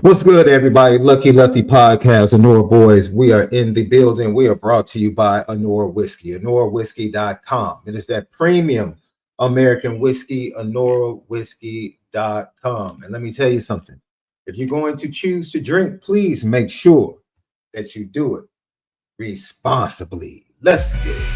What's good, everybody? Lucky Lefty Podcast, Honora Boys. We are in the building. We are brought to you by Honora Whiskey, HonoraWhiskey.com. It is that premium American whiskey, HonoraWhiskey.com. And let me tell you something. If you're going to choose to drink, please make sure that you do it responsibly. Let's get it.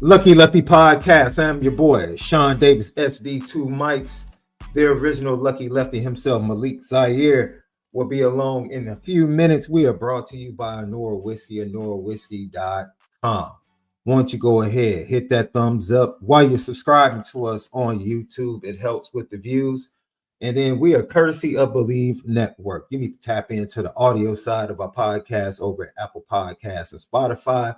Lucky Lefty Podcast. I'm your boy, Sean Davis, SD2 Mics. The original Lucky Lefty himself, MALIK ZAIRE, will be along in a few minutes. We are brought to you by Honora Whiskey, HonoraWhiskey.com. Won't you go ahead, hit that thumbs up while you're subscribing to us on YouTube. It helps with the views. And then we are courtesy of Bleav Network. You need to tap into the audio side of our podcast over at Apple Podcasts and Spotify.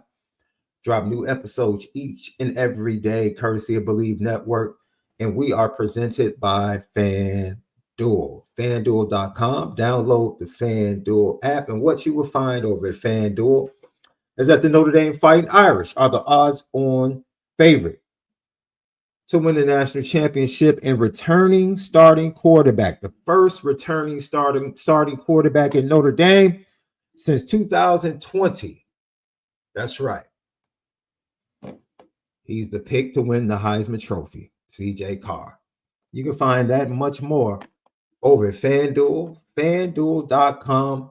Drop new episodes each and every day, courtesy of Bleav Network. And we are presented by FanDuel. FanDuel.com. Download the FanDuel app. And what you will find over at FanDuel is that the Notre Dame Fighting Irish are the odds-on favorite to win the national championship and returning starting quarterback. The first returning starting quarterback in Notre Dame since 2020. That's right. He's the pick to win the Heisman Trophy, CJ Carr. You can find that and much more over at FanDuel, FanDuel.com.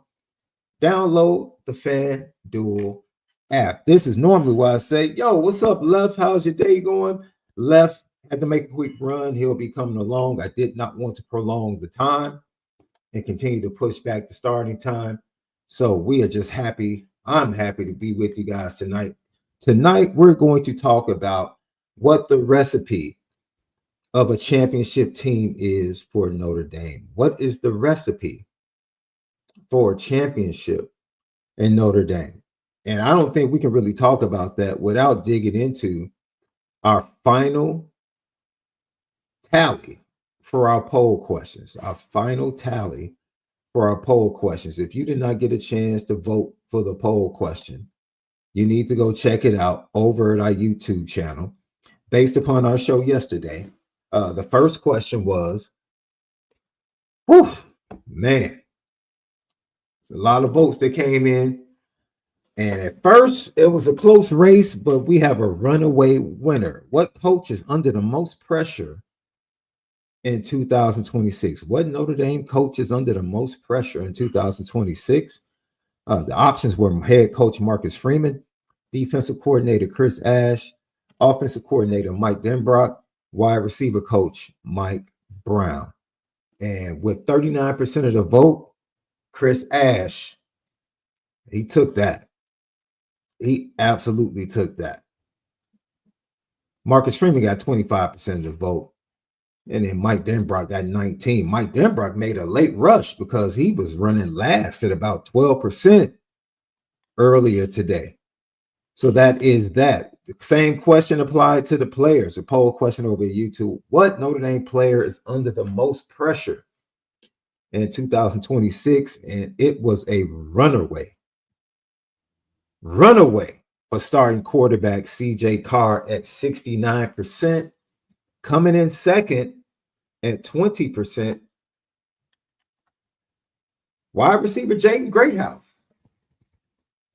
Download the FanDuel app. This is normally why I say, yo, what's up, Left? How's your day going? Left had to make a quick run. He'll be coming along. I did not want to prolong the time and continue to push back the starting time. So we are just happy. I'm happy to be with you guys tonight. Tonight, we're going to talk about what the recipe of a championship team is for Notre Dame. What is the recipe for a championship in Notre Dame? And I don't think we can really talk about that without digging into our final tally for our poll questions. Our final tally for our poll questions. If you did not get a chance to vote for the poll question, you need to go check it out over at our YouTube channel. Based upon our show yesterday, the first question was, man, it's a lot of votes that came in. And at first, it was a close race, but we have a runaway winner. What coach is under the most pressure in 2026? What Notre Dame coach is under the most pressure in 2026? The options were head coach Marcus Freeman, defensive coordinator Chris Ash, offensive coordinator Mike Denbrock, wide receiver coach Mike Brown. And with 39% of the vote, Chris Ash, he took that. He absolutely took that. Marcus Freeman got 25% of the vote. And then Mike Denbrock got 19. Mike Denbrock made a late rush because he was running last at about 12% earlier today. So that is that. The same question applied to the players. A poll question over at YouTube. What Notre Dame player is under the most pressure in 2026? And it was a runaway for starting quarterback CJ Carr at 69%. Coming in second at 20%, wide receiver Jaden Greathouse.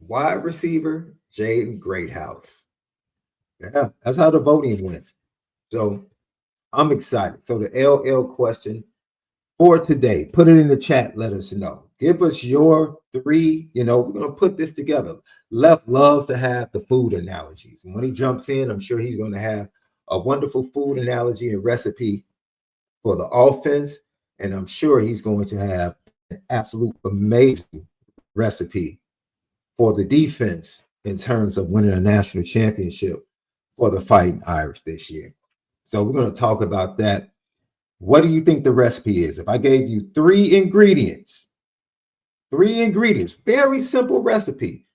Wide receiver Jaden Greathouse. Yeah, that's how the voting went. So I'm excited. So the LL question for today, put it in the chat. Let us know. Give us your three. We're going to put this together. Left loves to have the food analogies. When he jumps in, I'm sure he's going to have a wonderful food analogy and recipe for the offense. And I'm sure he's going to have an absolute amazing recipe for the defense in terms of winning a national championship for the Fighting Irish this year. So we're going to talk about that. What do you think the recipe is? If I gave you three ingredients, very simple recipe.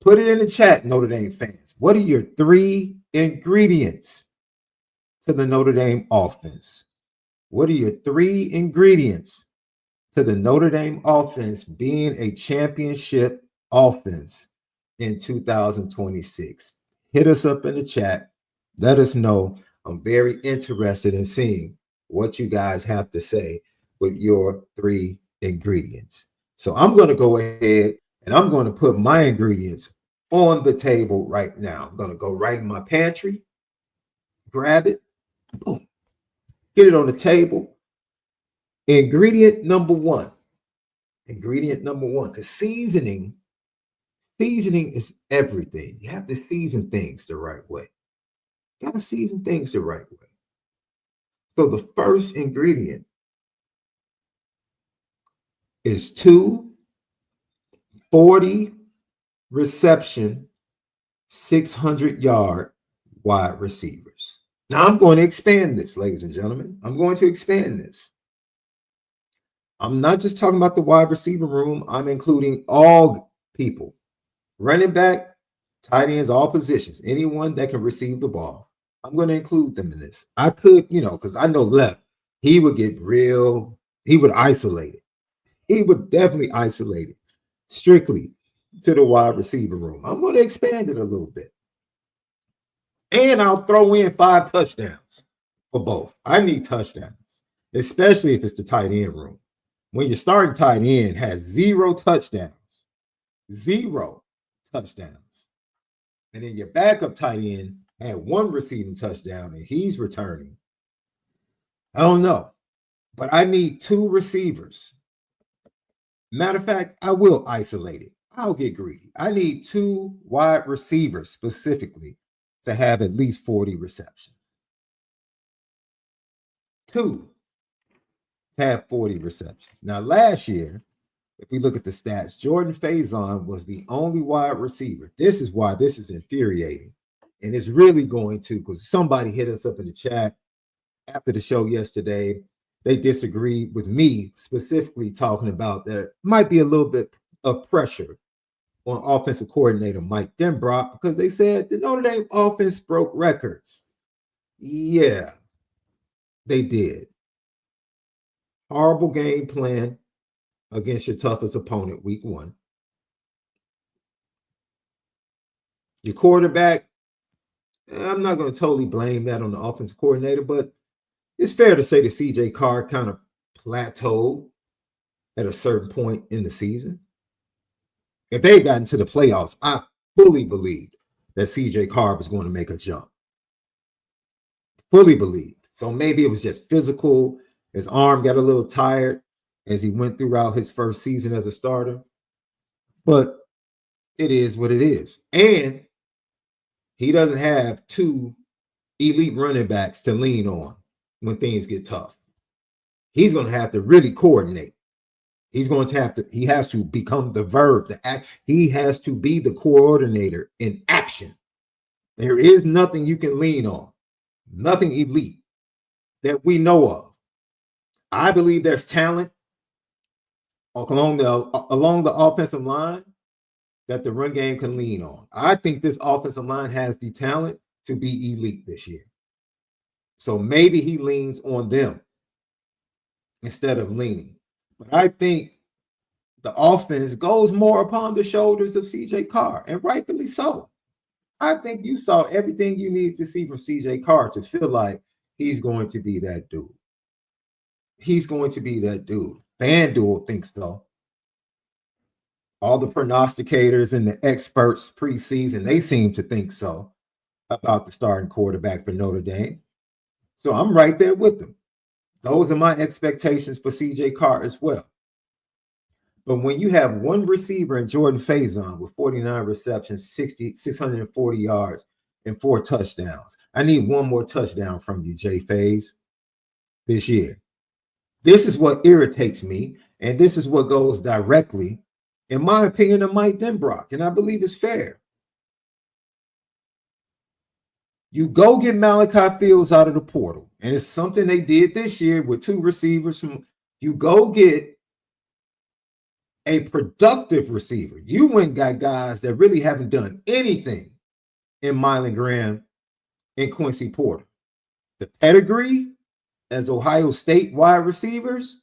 Put it in the chat, Notre Dame fans. What are your three ingredients to the Notre Dame offense? What are your three ingredients to the Notre Dame offense being a championship offense in 2026? Hit us up in the chat. Let us know. I'm very interested in seeing what you guys have to say with your 3 ingredients. So I'm going to go ahead and I'm going to put my ingredients on the table right now. I'm going to go right in my pantry, grab it, boom, get it on the table. Ingredient number one, the seasoning. Seasoning is everything. You have to season things the right way. You got to season things the right way. So the first ingredient is 2 40 reception, 600-yard wide receivers. Now I'm going to expand this, ladies and gentlemen. I'm going to expand this. I'm not just talking about the wide receiver room. I'm including all people. Running back, tight ends, all positions. Anyone that can receive the ball. I'm going to include them in this. I could, because I know left, he would get real, he would isolate it. He would definitely isolate it strictly to the wide receiver room. I'm going to expand it a little bit. And I'll throw in 5 touchdowns for both. I need touchdowns, especially if it's the tight end room. When your starting tight end has 0 touchdowns, and then your backup tight end had 1 receiving touchdown and he's returning, I don't know. But I need 2 receivers. Matter of fact, I will isolate it. I'll get greedy. I need 2 wide receivers specifically to have at least 40 receptions. 2 to have 40 receptions. Now, last year, if we look at the stats, Jordan Faison was the only wide receiver. This is why this is infuriating. And it's really going to, because somebody hit us up in the chat after the show yesterday. They disagreed with me specifically talking about there might be a little bit of pressure on offensive coordinator Mike Denbrock because they said the Notre Dame offense broke records. Yeah, they did. Horrible game plan against your toughest opponent week 1. Your quarterback, I'm not going to totally blame that on the offensive coordinator, but it's fair to say that CJ Carr kind of plateaued at a certain point in the season. If they had gotten to the playoffs, I fully believed that CJ Carr was going to make a jump. Fully believed. So maybe it was just physical. His arm got a little tired as he went throughout his first season as a starter. But it is what it is. And he doesn't have 2 elite running backs to lean on when things get tough. He's going to have to really coordinate. He has to become the verb, the act. He has to be the coordinator in action. There is nothing you can lean on, nothing elite that we know of. I believe there's talent along the offensive line that the run game can lean on. I think this offensive line has the talent to be elite this year. So maybe he leans on them instead of leaning. But I think the offense goes more upon the shoulders of CJ Carr, and rightfully so. I think you saw everything you needed to see from CJ Carr to feel like he's going to be that dude. He's going to be that dude. FanDuel thinks so. All the prognosticators and the experts preseason, they seem to think so about the starting quarterback for Notre Dame. So I'm right there with them. Those are my expectations for CJ Carr as well. But when you have 1 receiver in Jordan Faison with 49 receptions, 640 yards, and 4 touchdowns, I need 1 more touchdown from you, Jay Faze, this year. This is what irritates me, and this is what goes directly, in my opinion, to Mike Denbrock, and I believe it's fair. You go get MALIK Fields out of the portal, and it's something they did this year with 2 receivers. You go get a productive receiver. You went and got guys that really haven't done anything in Mylan Graham and Quincy Porter. The pedigree as Ohio State wide receivers,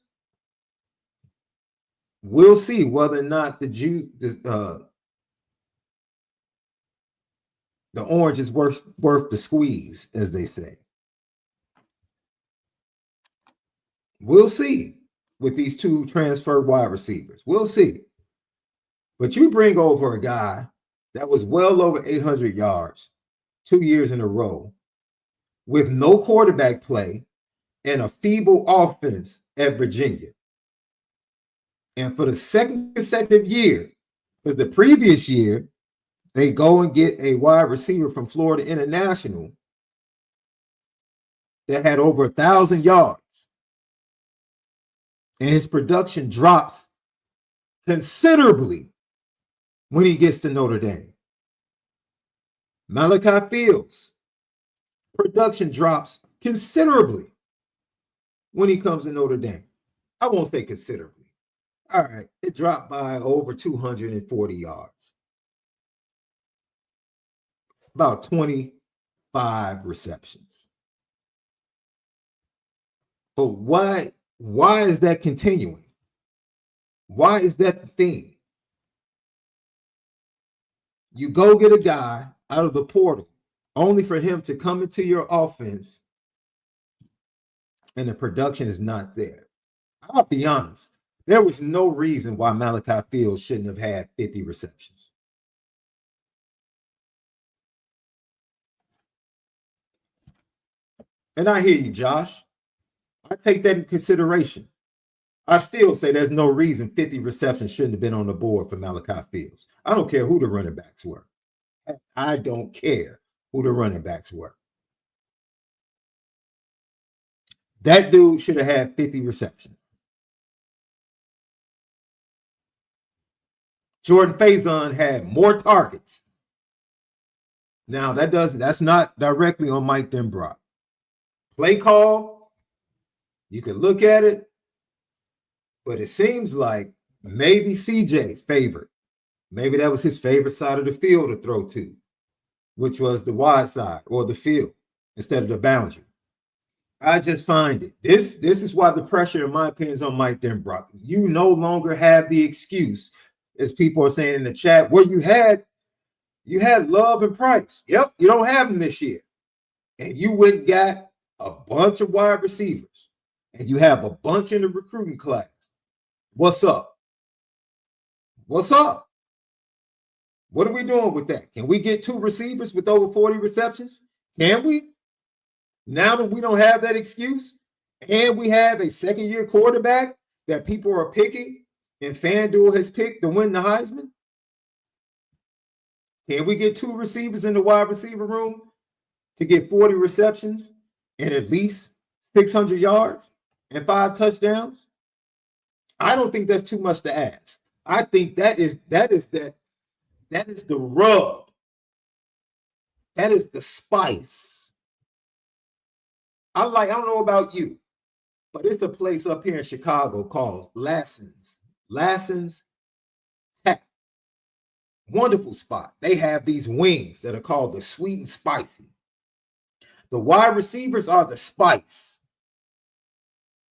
We'll see whether or not the orange is worth the squeeze, as they say. We'll see with these two transferred wide receivers. We'll see. But you bring over a guy that was well over 800 yards 2 years in a row with no quarterback play and a feeble offense at Virginia. And for the second consecutive year, because the previous year, they go and get a wide receiver from Florida International that had over 1,000 yards. And his production drops considerably when he gets to Notre Dame. MALIK Fields, production drops considerably when he comes to Notre Dame. I won't say considerably. All right, it dropped by over 240 yards. About 25 receptions. But why is that continuing? Why is that the theme? You go get a guy out of the portal only for him to come into your offense and the production is not there. I'll be honest. There was no reason why MALIK Fields shouldn't have had 50 receptions. And I hear you, Josh. I take that in consideration. I still say there's no reason 50 receptions shouldn't have been on the board for MALIK Fields. I don't care who the running backs were. I don't care who the running backs were. That dude should have had 50 receptions. Jordan Faison had more targets. Now, that's not directly on Mike Denbrock. Play call, you can look at it, but it seems like maybe CJ favored. Maybe that was his favorite side of the field to throw to, which was the wide side or the field instead of the boundary. I just find it. This is why the pressure, in my opinion, is on Mike Denbrock. You no longer have the excuse, as people are saying in the chat, where you had Love and Price. Yep, you don't have them this year. And you went and got a bunch of wide receivers. And you have a bunch in the recruiting class. What's up? What's up? What are we doing with that? Can we get 2 receivers with over 40 receptions? Can we? Now that we don't have that excuse, and we have a second-year quarterback that people are picking, and FanDuel has picked to win the Heisman, can we get 2 receivers in the wide receiver room to get 40 receptions and at least 600 yards and 5 touchdowns? I don't think that's too much to ask. I think that is the rub. That is the spice. I don't know about you, but it's a place up here in Chicago called Lassen's Tap. Wonderful spot. They have these wings that are called the sweet and spicy. The wide receivers are the spice.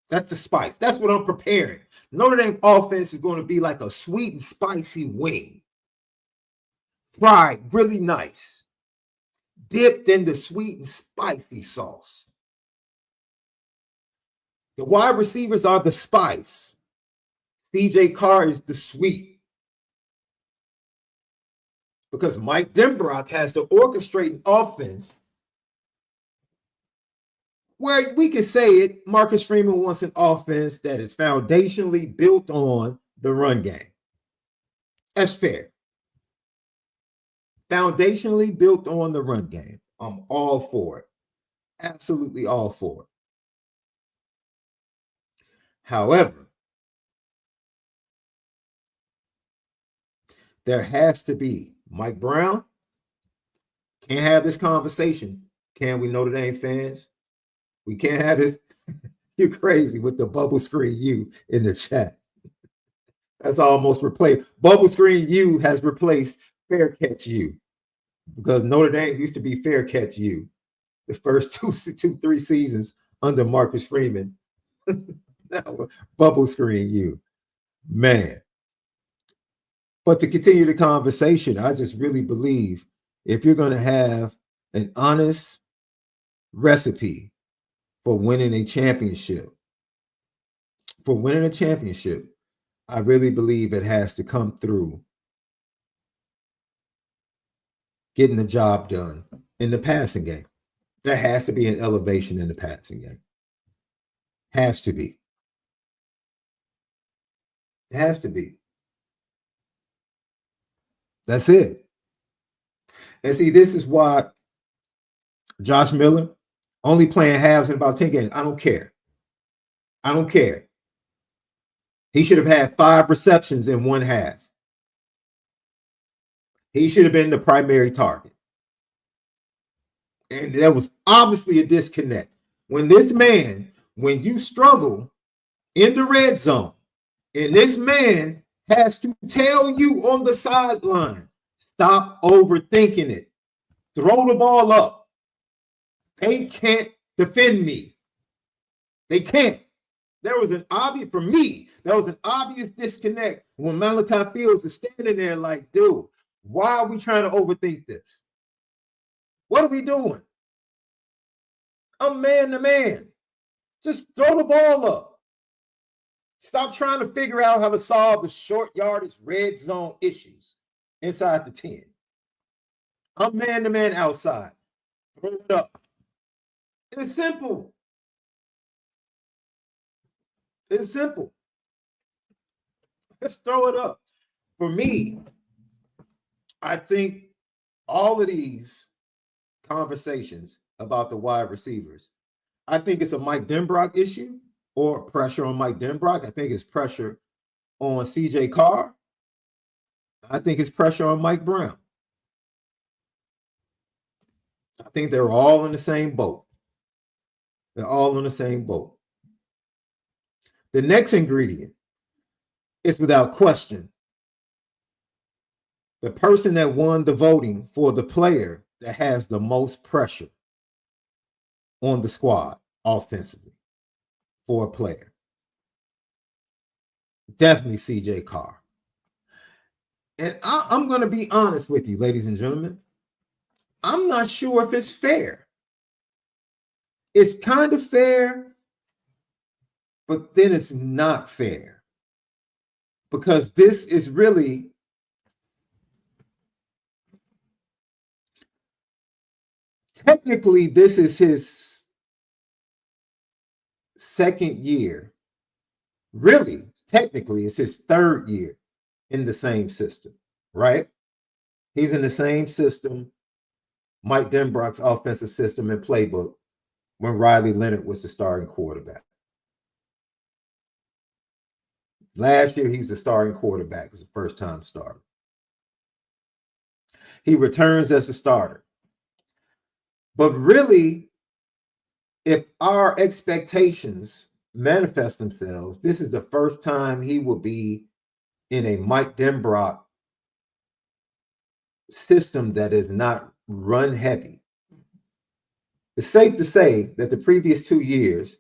That's the spice. That's what I'm preparing. Notre Dame offense is going to be like a sweet and spicy wing. Fried really nice. Dipped in the sweet and spicy sauce. The wide receivers are the spice. CJ Carr is the sweet. Because Mike Denbrock has to orchestrate an offense where we can say it, Marcus Freeman wants an offense that is foundationally built on the run game. That's fair. Foundationally built on the run game. I'm all for it. Absolutely all for it. However, there has to be Mike Brown. Can't have this conversation. Can we, Notre Dame fans? We can't have this. You're crazy with the bubble screen you in the chat. That's almost replaced. Bubble screen you has replaced fair catch you, because Notre Dame used to be fair catch you the first 3 seasons under Marcus Freeman. Now, bubble screen you. Man. But to continue the conversation, I just really believe if you're going to have an honest recipe for winning a championship, I really believe it has to come through getting the job done in the passing game. There has to be an elevation in the passing game. Has to be. It has to be. That's it. And see, this is why Josh Miller only playing halves in about 10 games. I don't care. He should have had 5 receptions in one half. He should have been the primary target. And there was obviously a disconnect. When you struggle in the red zone, and this man has to tell you on the sideline, stop overthinking it. Throw the ball up. They can't defend me. They can't. There was an obvious disconnect when MALIK Fields is standing there like, dude, why are we trying to overthink this? What are we doing? I'm man to man. Just throw the ball up. Stop trying to figure out how to solve the short yardage red zone issues inside the 10. I'm man to man outside. Throw it up. It's simple. It's simple. Let's throw it up. For me, I think all of these conversations about the wide receivers, I think it's a Mike Denbrock issue or pressure on Mike Denbrock. I think it's pressure on CJ Carr. I think it's pressure on Mike Brown. I think they're all in the same boat. They're all in the same boat. The next ingredient is without question the person that won the voting for the player that has the most pressure on the squad offensively for a player. Definitely CJ Carr. And I'm going to be honest with you, ladies and gentlemen. I'm not sure if it's fair. It's kind of fair, but then it's not fair. Because this is really technically, this is his second year. Really, technically, it's his third year in the same system, right? He's in the same system, Mike Denbrock's offensive system and playbook, when Riley Leonard was the starting quarterback. Last year, he's the starting quarterback as a first-time starter. He returns as a starter. But really, if our expectations manifest themselves, this is the first time he will be in a Mike Denbrock system that is not run heavy. It's safe to say that the previous 2 years,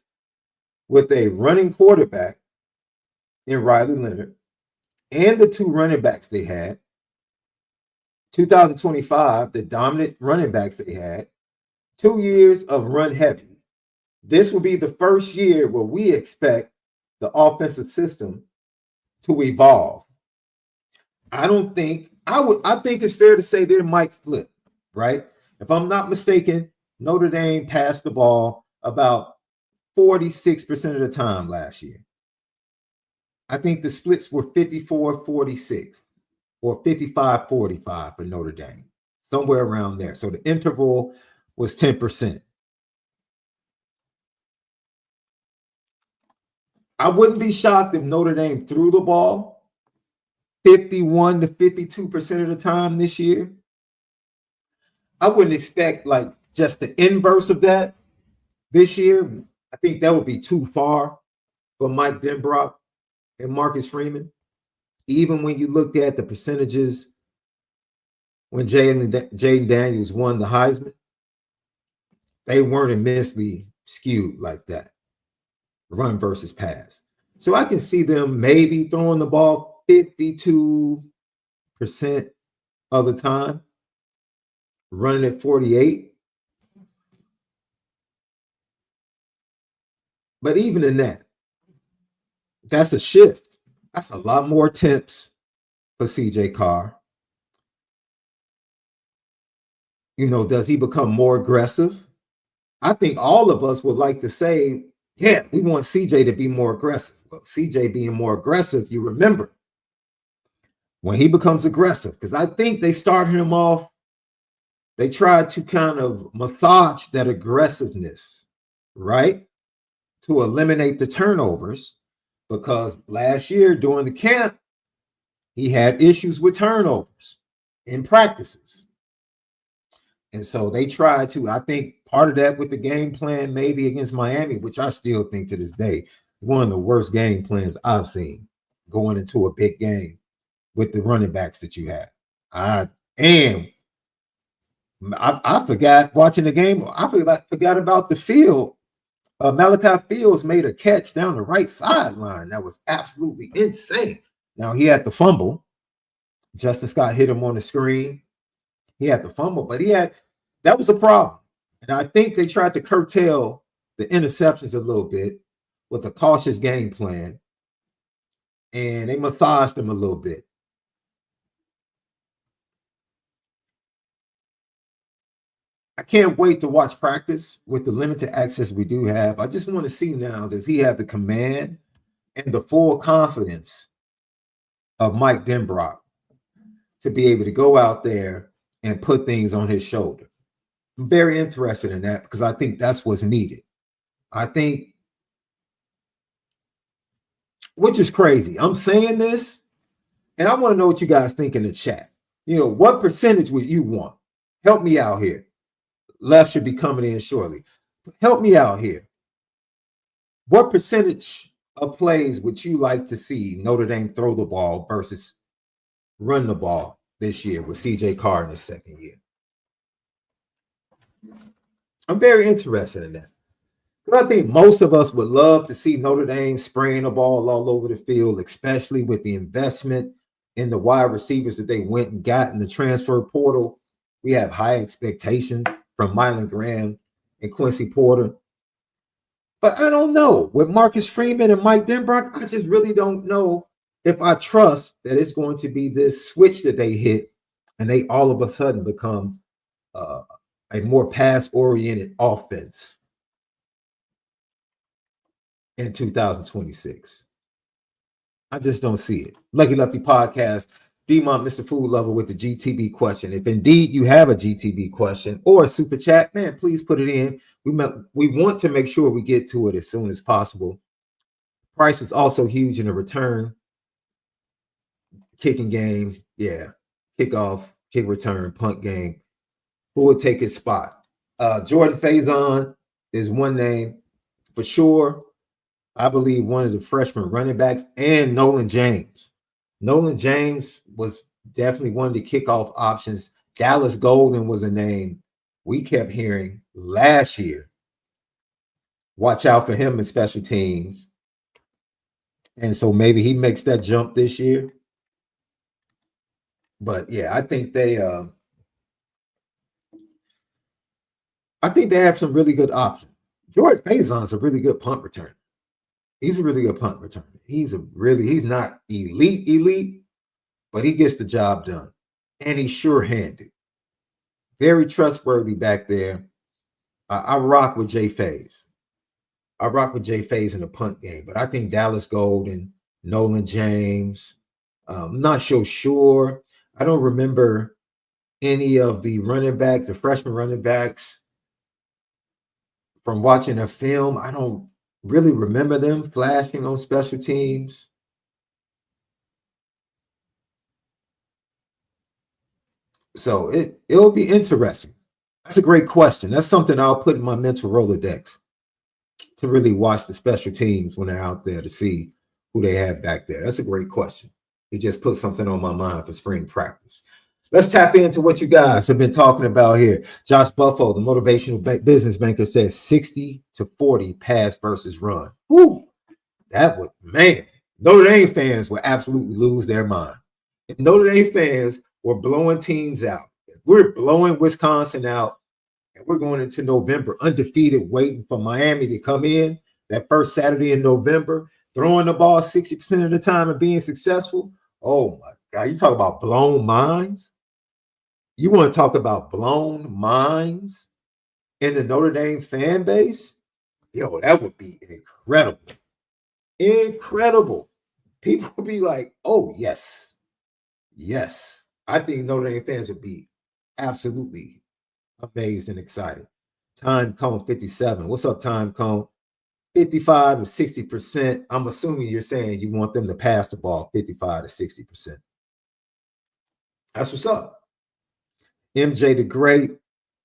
with a running quarterback in Riley Leonard and the 2 running backs they had, 2025, the dominant running backs they had, 2 years of run heavy. This will be the first year where we expect the offensive system to evolve. I think it's fair to say they might flip, right? If I'm not mistaken, Notre Dame passed the ball about 46% of the time last year. I think the splits were 54-46 or 55-45 for Notre Dame, somewhere around there. So the interval was 10%. I wouldn't be shocked if Notre Dame threw the ball 51 to 52% of the time this year. I wouldn't expect like just the inverse of that this year. I think that would be too far for Mike Denbrock and Marcus Freeman. Even when you looked at the percentages when Jaden Daniels won the Heisman, they weren't immensely skewed like that. Run versus pass. So I can see them maybe throwing the ball 52% of the time, running at 48. But even in that, that's a shift. That's a lot more attempts for CJ Carr. Does he become more aggressive? I think all of us would like to say, yeah, we want CJ to be more aggressive. Well, CJ being more aggressive, you remember when he becomes aggressive, because I think they started him off, they tried to kind of massage that aggressiveness, right? To eliminate the turnovers, because last year during the camp, he had issues with turnovers in practices. And so they tried to, I think part of that with the game plan, maybe against Miami, which I still think to this day, one of the worst game plans I've seen going into a big game with the running backs that you have. I forgot watching the game. I forgot about the field. Malachi Fields made a catch down the right sideline. That was absolutely insane. Now he had the fumble. Justin Scott hit him on the screen. He had the fumble, but that was a problem. And I think they tried to curtail the interceptions a little bit with a cautious game plan. And they massaged him a little bit. I can't wait to watch practice with the limited access we do have. I just want to see now, does he have the command and the full confidence of Mike Denbrock to be able to go out there and put things on his shoulder? I'm very interested in that because I think that's what's needed. I think, which is crazy. I'm saying this, and I want to know what you guys think in the chat. What percentage would you want? Help me out here. Left should be coming in shortly. Help me out here. What percentage of plays would you like to see Notre Dame throw the ball versus run the ball this year with CJ Carr in his second year? I'm very interested in that. But I think most of us would love to see Notre Dame spraying the ball all over the field, especially with the investment in the wide receivers that they went and got in the transfer portal. We have high expectations from Mylan Graham and Quincy Porter. But I don't know. With Marcus Freeman and Mike Denbrock, I just really don't know if I trust that it's going to be this switch that they hit and they all of a sudden become a more pass-oriented offense in 2026. I just don't see it. Lucky Lefty Podcast, D-Mont, Mr. Food Lover with the GTB question. If indeed you have a GTB question or a super chat, man, please put it in. We want to make sure we get to it as soon as possible. Price was also huge in the return kicking game. Yeah, kickoff, kick return, punt game. Who would take his spot? Jordan Faison is one name for sure. I Bleav one of the freshman running backs, and Nolan James. Nolan James was definitely one of the kickoff options. Dallas Golden was a name we kept hearing last year. Watch out for him in special teams. And so maybe he makes that jump this year. But yeah, I think they have some really good options. Jordan Faison is a really good punt returner. He's a really good punt returner. He's not elite, but he gets the job done. And he's sure-handed. Very trustworthy back there. I rock with Jay Faze. I rock with Jay Faze in the punt game, but I think Dallas Golden, Nolan James, I'm not so sure. I don't remember any of the running backs, the freshman running backs, from watching a film. I don't really remember them flashing on special teams. So it'll be interesting. That's a great question. That's something I'll put in my mental Rolodex to really watch the special teams when they're out there to see who they have back there. That's a great question. You just put something on my mind for spring practice. Let's tap into what you guys have been talking about here. Josh Buffo, the motivational business banker, says 60-40 pass versus run. Woo! That would, man, Notre Dame fans would absolutely lose their mind. If Notre Dame fans were blowing teams out, if we're blowing Wisconsin out, and we're going into November undefeated, waiting for Miami to come in that first Saturday in November, throwing the ball 60% of the time and being successful. Oh my God, you talk about blown minds. You want to talk about blown minds in the Notre Dame fan base? Yo, that would be incredible. Incredible. People would be like, oh, yes. Yes. I think Notre Dame fans would be absolutely amazed and excited. Time Cone 57. What's up, Time Cone? 55 to 60%. I'm assuming you're saying you want them to pass the ball 55 to 60%. That's what's up. MJ the Great,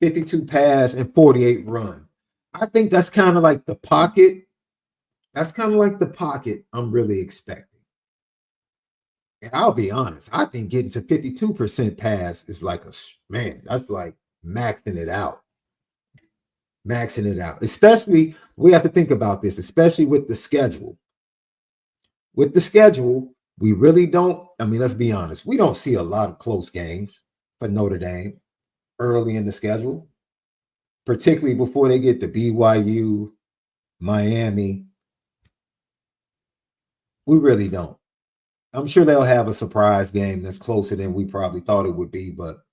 52 pass and 48 run. I think that's kind of like the pocket. That's kind of like the pocket I'm really expecting. And I'll be honest, I think getting to 52% pass is like a, man, that's like maxing it out. Maxing it out. Especially, we have to think about this, especially with the schedule. With the schedule, we really don't, I mean, let's be honest, we don't see a lot of close games for Notre Dame early in the schedule, particularly before they get to BYU, Miami. We really don't. I'm sure they'll have a surprise game that's closer than we probably thought it would be, but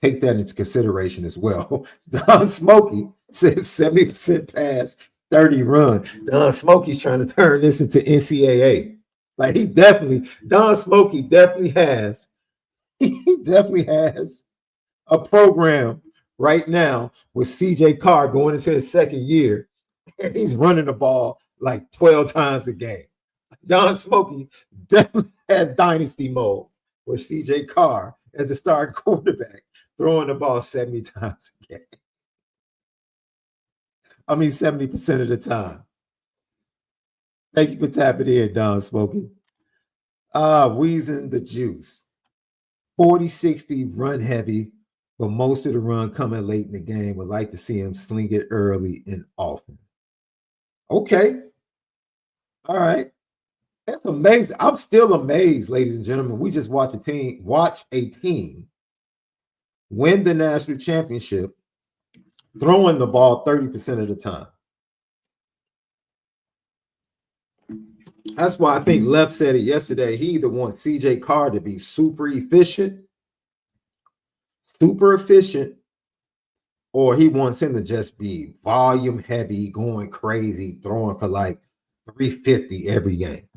take that into consideration as well. Don Smokey says 70% pass, 30 run. Don Smokey's trying to turn this into NCAA. Like Don Smokey definitely has a program right now with CJ Carr going into his second year, and he's running the ball like 12 times a game. Don Smokey definitely has dynasty mode with CJ Carr as the starting quarterback, throwing the ball 70 times a game. I mean, 70% of the time. Thank you for tapping in, Don Smokey. Wheezing the juice. 40-60 run heavy, but most of the run coming late in the game. Would like to see him sling it early and often. Okay. All right. That's amazing. I'm still amazed, ladies and gentlemen. We just watched a team win the national championship, throwing the ball 30% of the time. That's why I think Lev said it yesterday. He either wants CJ Carr to be super efficient, or he wants him to just be volume heavy, going crazy, throwing for like 350 every game.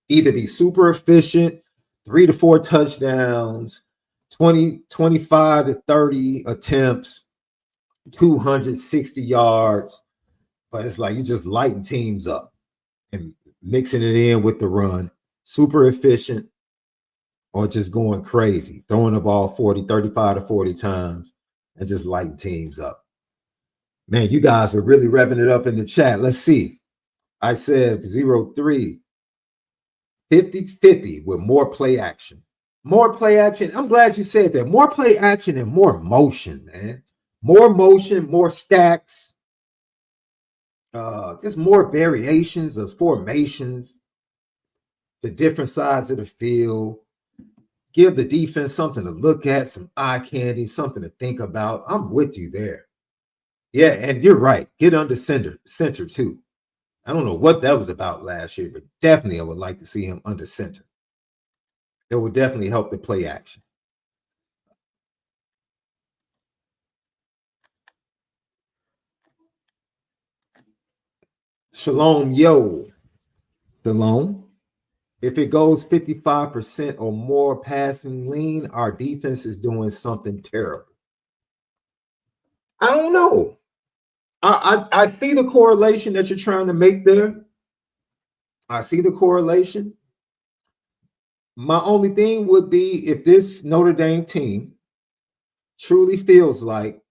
Either be super efficient, 3 to 4 touchdowns, 25 to 30 attempts, 260 yards. But it's like you're just lighting teams up and mixing it in with the run, super efficient, or just going crazy, throwing the ball 35 to 40 times and just lighting teams up. Man, you guys are really revving it up in the chat. Let's see. I said 0-3. 50-50 with more play action. More play action. I'm glad you said that. More play action and more motion, man. More motion, more stacks. Just more variations of formations, the different sides of the field. Give the defense something to look at, some eye candy, something to think about. I'm with you there. Yeah, and you're right. Get under center too. I don't know what that was about last year, but definitely I would like to see him under center. It would definitely help the play action. Shalom, yo. Shalom. If it goes 55% or more passing lean, our defense is doing something terrible. I don't know. I see the correlation that you're trying to make there. I see the correlation. My only thing would be if this Notre Dame team truly feels like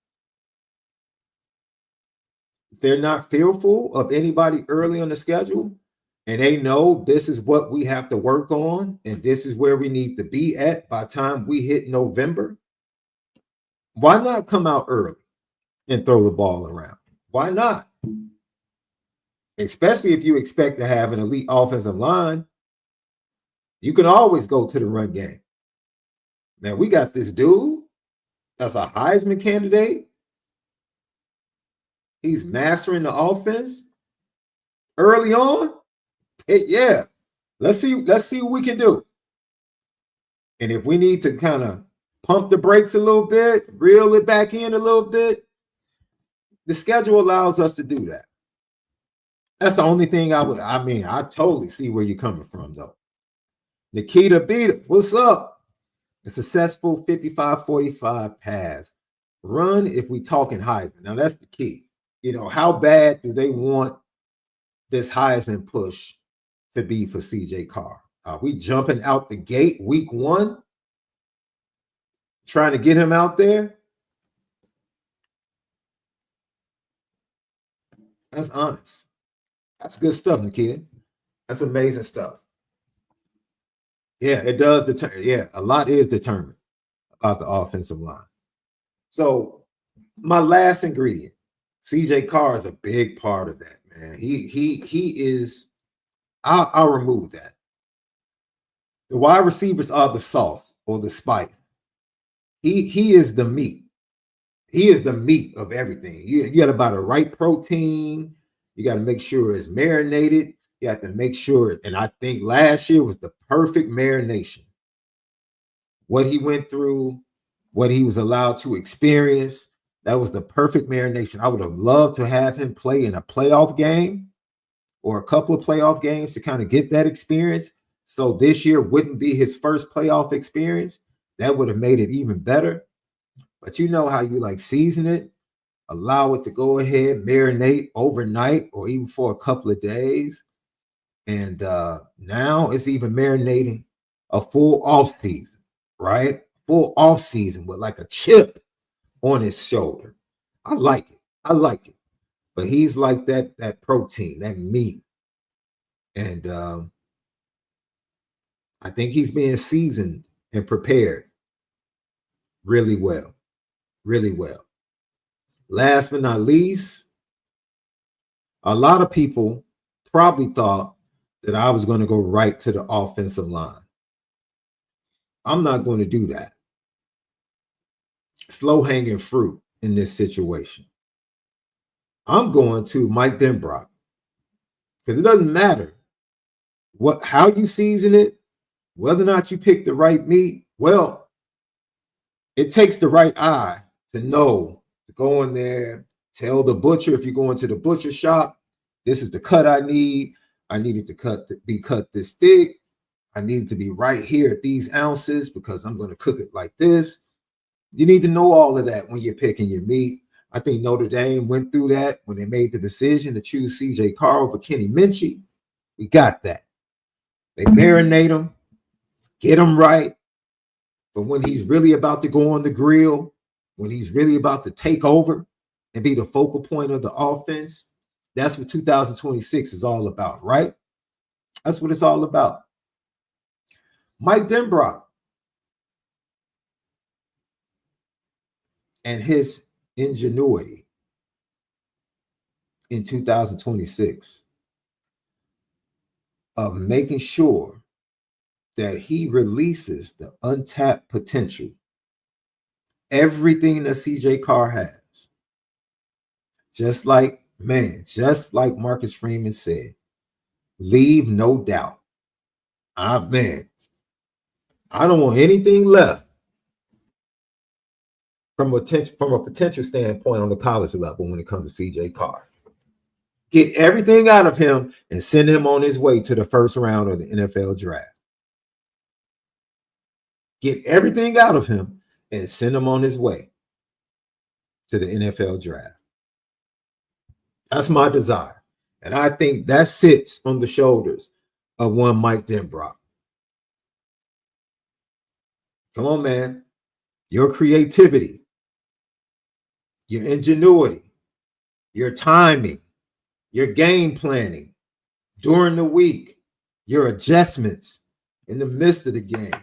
they're not fearful of anybody early on the schedule, and they know this is what we have to work on, and this is where we need to be at by the time we hit November, why not come out early and throw the ball around? Why not? especially if you expect to have an elite offensive line, you can always go to the run game. Now, we got this dude that's a Heisman candidate. He's mastering the offense early on. Yeah, let's see what we can do. And if we need to kind of pump the brakes a little bit, reel it back in a little bit, the schedule allows us to do that. That's the only thing I totally see where you're coming from, though. Nikita Beta, what's up? A successful 55-45 pass. Run if we talking Heisman. Now, that's the key. You know, how bad do they want this Heisman push to be for CJ Carr? Are we jumping out the gate week 1, trying to get him out there? That's honest. That's good stuff, Nikita. That's amazing stuff. Yeah, it does determine. Yeah, a lot is determined about the offensive line. So my last ingredient, CJ Carr is a big part of that, man. He is. I'll remove that. The wide receivers are the sauce or the spice. He is the meat. He is the meat of everything. You got to buy the right protein. You got to make sure it's marinated. You have to make sure, and I think last year was the perfect marination. What he went through, what he was allowed to experience, that was the perfect marination. I would have loved to have him play in a playoff game or a couple of playoff games to kind of get that experience. So this year wouldn't be his first playoff experience. That would have made it even better. But you know how you like season it, allow it to go ahead, marinate overnight or even for a couple of days. And now it's even marinating a full off season, right? Full off season with like a chip on his shoulder. I like it. I like it. But he's like that protein, that meat. And I think he's being seasoned and prepared really well. Really well. Last but not least, a lot of people probably thought that I was going to go right to the offensive line. I'm not going to do that. Slow hanging fruit in this situation. I'm going to Mike Denbrock because it doesn't matter how you season it, whether or not you pick the right meat. Well, it takes the right eye to know to go in there, tell the butcher if you're going to the butcher shop, this is the cut I need. I need it to be cut this thick. I need it to be right here at these ounces because I'm going to cook it like this. You need to know all of that when you're picking your meat. I think Notre Dame went through that when they made the decision to choose CJ Carr over Kenny Minchey. We got that. They marinate him, get him right. But when he's really about to go on the grill, when he's really about to take over and be the focal point of the offense, that's what 2026 is all about, right? That's what it's all about. Mike Denbrock and his ingenuity in 2026 of making sure that he releases the untapped potential, everything that CJ Carr has. Just like Marcus Freeman said, leave no doubt. I don't want anything left from a potential standpoint on the college level when it comes to CJ Carr. Get everything out of him and send him on his way to the first round of the NFL draft. Get everything out of him and send him on his way to the NFL draft. That's my desire. And I think that sits on the shoulders of one Mike Denbrock. Come on, man. Your creativity, your ingenuity, your timing, your game planning during the week, your adjustments in the midst of the game,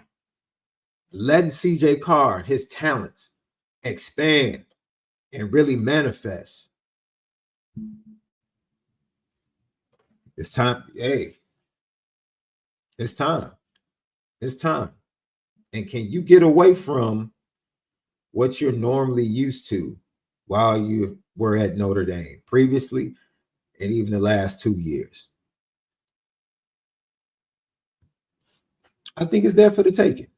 letting CJ Carr and his talents expand and really manifest. It's time. Hey, it's time. It's time. And can you get away from what you're normally used to while you were at Notre Dame previously and even the last 2 years? I think it's there for the taking.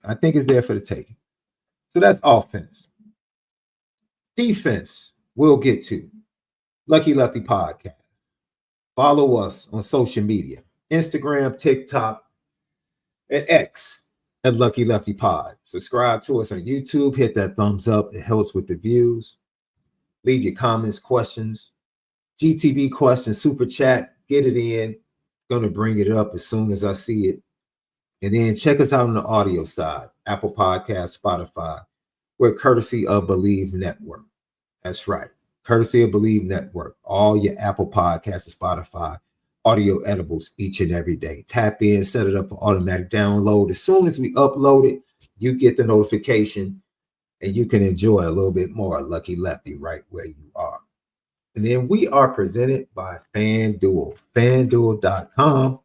I think it's there for the taking. So that's offense. Defense, we'll get to. Lucky Lefty Podcast. Follow us on social media, Instagram, TikTok, and X at Lucky Lefty Pod. Subscribe to us on YouTube. Hit that thumbs up. It helps with the views. Leave your comments, questions. GTB Questions, super chat. Get it in. Going to bring it up as soon as I see it. And then check us out on the audio side, Apple Podcasts, Spotify. We're courtesy of Bleav Network. That's right. Courtesy of Bleav Network. All your Apple Podcasts and Spotify audio edibles each and every day. Tap in, set it up for automatic download. As soon as we upload it, you get the notification and you can enjoy a little bit more Lucky Lefty right where you are. And then we are presented by FanDuel. FanDuel.com.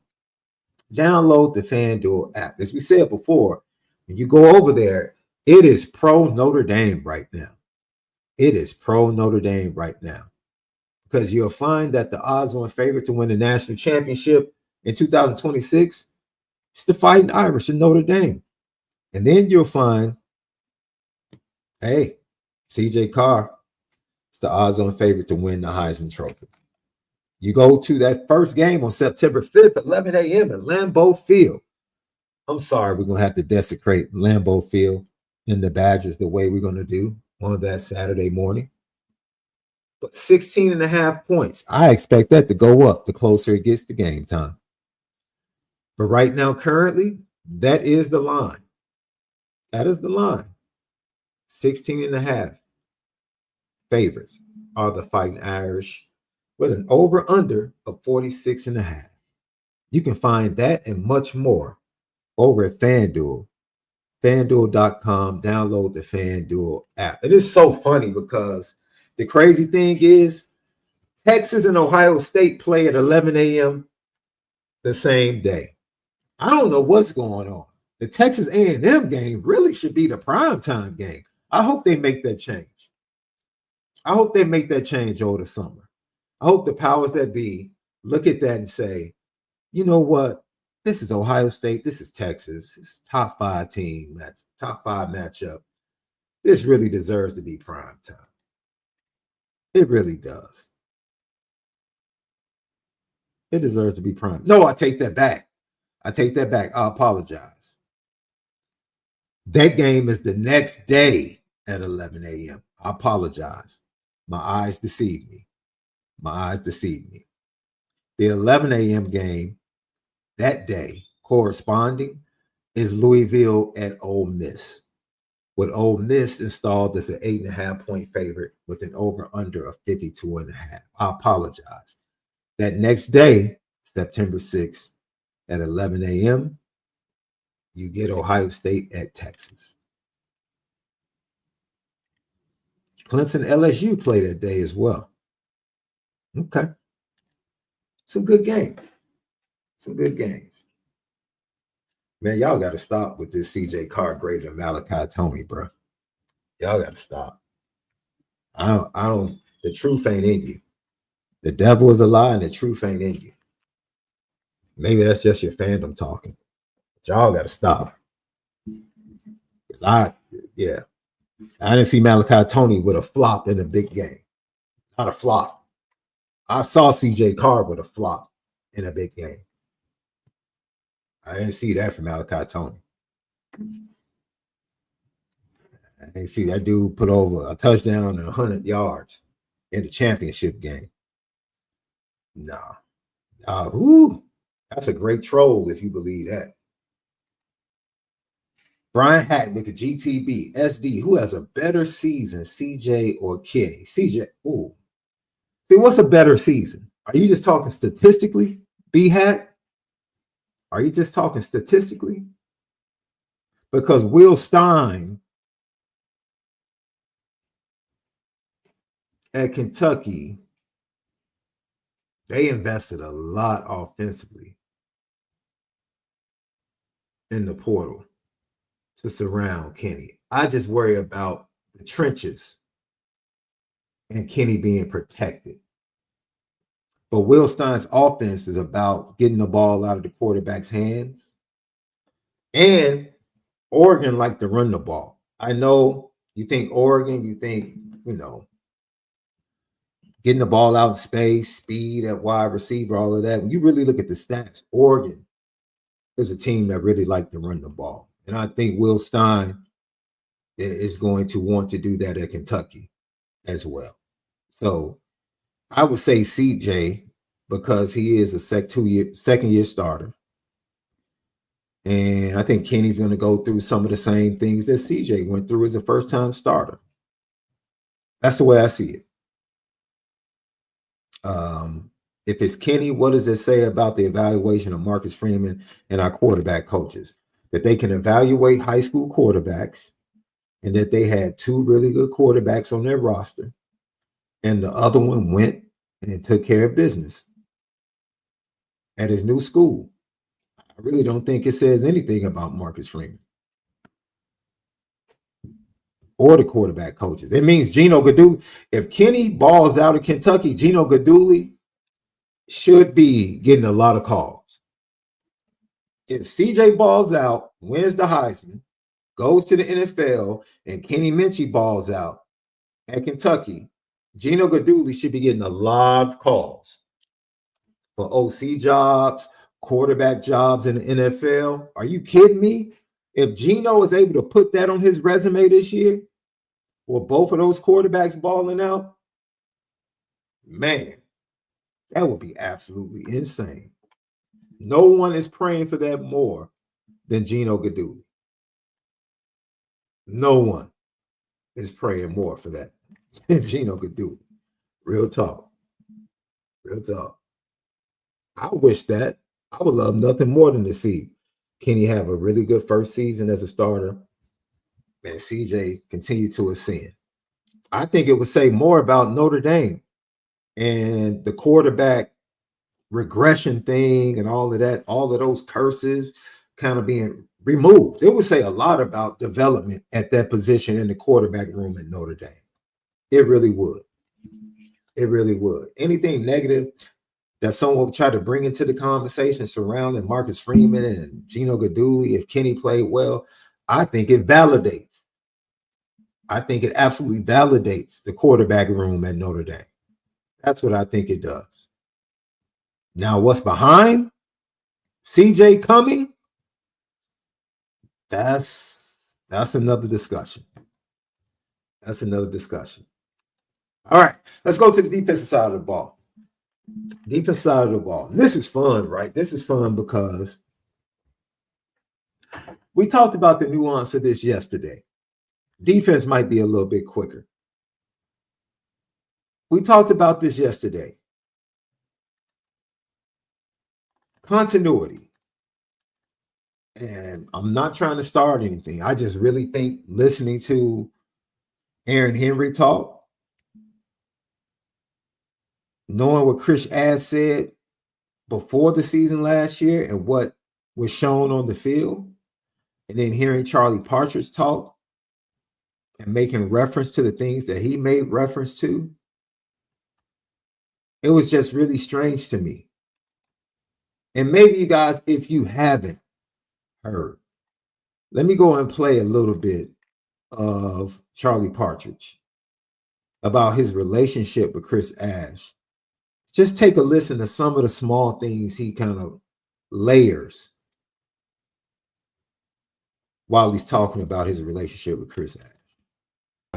Download the FanDuel app. As we said before, when you go over there, it is pro Notre Dame right now. It is pro Notre Dame right now, because you'll find that the odds-on favorite to win the national championship in 2026 is the Fighting Irish in Notre Dame. And then you'll find, hey, CJ Carr is the odds-on favorite to win the Heisman Trophy. You go to that first game on September 5th at 11 a.m. at Lambeau Field. I'm sorry, we're going to have to desecrate Lambeau Field and the Badgers the way we're going to do on that Saturday morning. But 16.5 points. I expect that to go up the closer it gets to game time. But right now, currently, that is the line. That is the line. 16.5 favorites are the Fighting Irish with an over-under of 46.5. You can find that and much more over at FanDuel. FanDuel.com. Download the FanDuel app. It is so funny because the crazy thing is Texas and Ohio State play at 11 a.m. the same day. I don't know what's going on. The Texas A&M game really should be the primetime game. I hope they make that change. I hope they make that change over the summer. I hope the powers that be look at that and say, you know what? This is Ohio State. This is Texas. It's top 5 team match, top 5 matchup. This really deserves to be prime time. It really does. It deserves to be prime. No, I take that back. I apologize. That game is the next day at 11 a.m. I apologize. My eyes deceived me. The 11 a.m. game that day corresponding is Louisville at Ole Miss, with Ole Miss installed as an 8.5 point favorite with an over-under of 52.5. I apologize. That next day, September 6th at 11 a.m., you get Ohio State at Texas. Clemson LSU play that day as well. Okay. Some good games. Man, y'all got to stop with this CJ Carr greater than Malachi Tony, bro. Y'all got to stop. I don't, the truth ain't in you. The devil is a lie and the truth ain't in you. Maybe that's just your fandom talking. But y'all got to stop. Because I didn't see Malachi Tony with a flop in a big game. Not a flop. I saw CJ Carr with a flop in a big game. I didn't see that from Malachi Tony. I didn't see that dude put over a touchdown and 100 yards in the championship game. Nah. That's a great troll if you believe that. Brian Hacknick of GTB, SD, who has a better season, CJ or Kenny? CJ, ooh. See, what's a better season? Are you just talking statistically, B-Hat? Are you just talking statistically? Because Will Stein at Kentucky They invested a lot offensively in the portal to surround Kenny. I just worry about the trenches and Kenny being protected. But Will Stein's offense is about getting the ball out of the quarterback's hands. And Oregon like to run the ball. I know you think Oregon, you think, getting the ball out in space, speed at wide receiver, all of that. When you really look at the stats, Oregon is a team that really like to run the ball. And I think Will Stein is going to want to do that at Kentucky as well. So I would say CJ because he is a second-year starter. And I think Kenny's going to go through some of the same things that CJ went through as a first-time starter. That's the way I see it. If it's Kenny, what does it say about the evaluation of Marcus Freeman and our quarterback coaches? That they can evaluate high school quarterbacks and that they had two really good quarterbacks on their roster and the other one went and took care of business at his new school. I really don't think it says anything about Marcus Freeman or the quarterback coaches. It means Gino Guidugli. If Kenny balls out of Kentucky, Gino Guidugli should be getting a lot of calls. If CJ balls out, wins the Heisman, goes to the NFL, and Kenny Minchie balls out at Kentucky, Gino Guidugli should be getting a lot of calls for OC jobs, quarterback jobs in the NFL. Are you kidding me? If Gino is able to put that on his resume this year, with both of those quarterbacks balling out, man, that would be absolutely insane. No one is praying for that more than Gino Guidugli. No one is praying more for that than Gino Guidugli. Real talk. Real talk. I wish that. I would love nothing more than to see Kenny have a really good first season as a starter and CJ continue to ascend. I think it would say more about Notre Dame and the quarterback regression thing and all of that, all of those curses kind of being removed. It would say a lot about development at that position in the quarterback room at Notre Dame. It really would. It really would. Anything negative that someone would try to bring into the conversation surrounding Marcus Freeman and Gino Guidugli, if Kenny played well, I think it validates. I think it absolutely validates the quarterback room at Notre Dame. That's what I think it does. Now, what's behind CJ coming? That's another discussion. That's another discussion. All right, let's go to the defensive side of the ball. Defensive side of the ball. And this is fun, right? This is fun because we talked about the nuance of this yesterday. Defense might be a little bit quicker. We talked about this yesterday. Continuity. And I'm not trying to start anything. I just really think listening to Aaron Henry talk, knowing what Chris Ash said before the season last year and what was shown on the field, and then hearing Charlie Partridge talk and making reference to the things that he made reference to, it was just really strange to me. And maybe you guys, if you haven't heard, let me go and play a little bit of Charlie Partridge about his relationship with Chris Ash. Just take a listen to some of the small things he kind of layers while he's talking about his relationship with Chris Ash.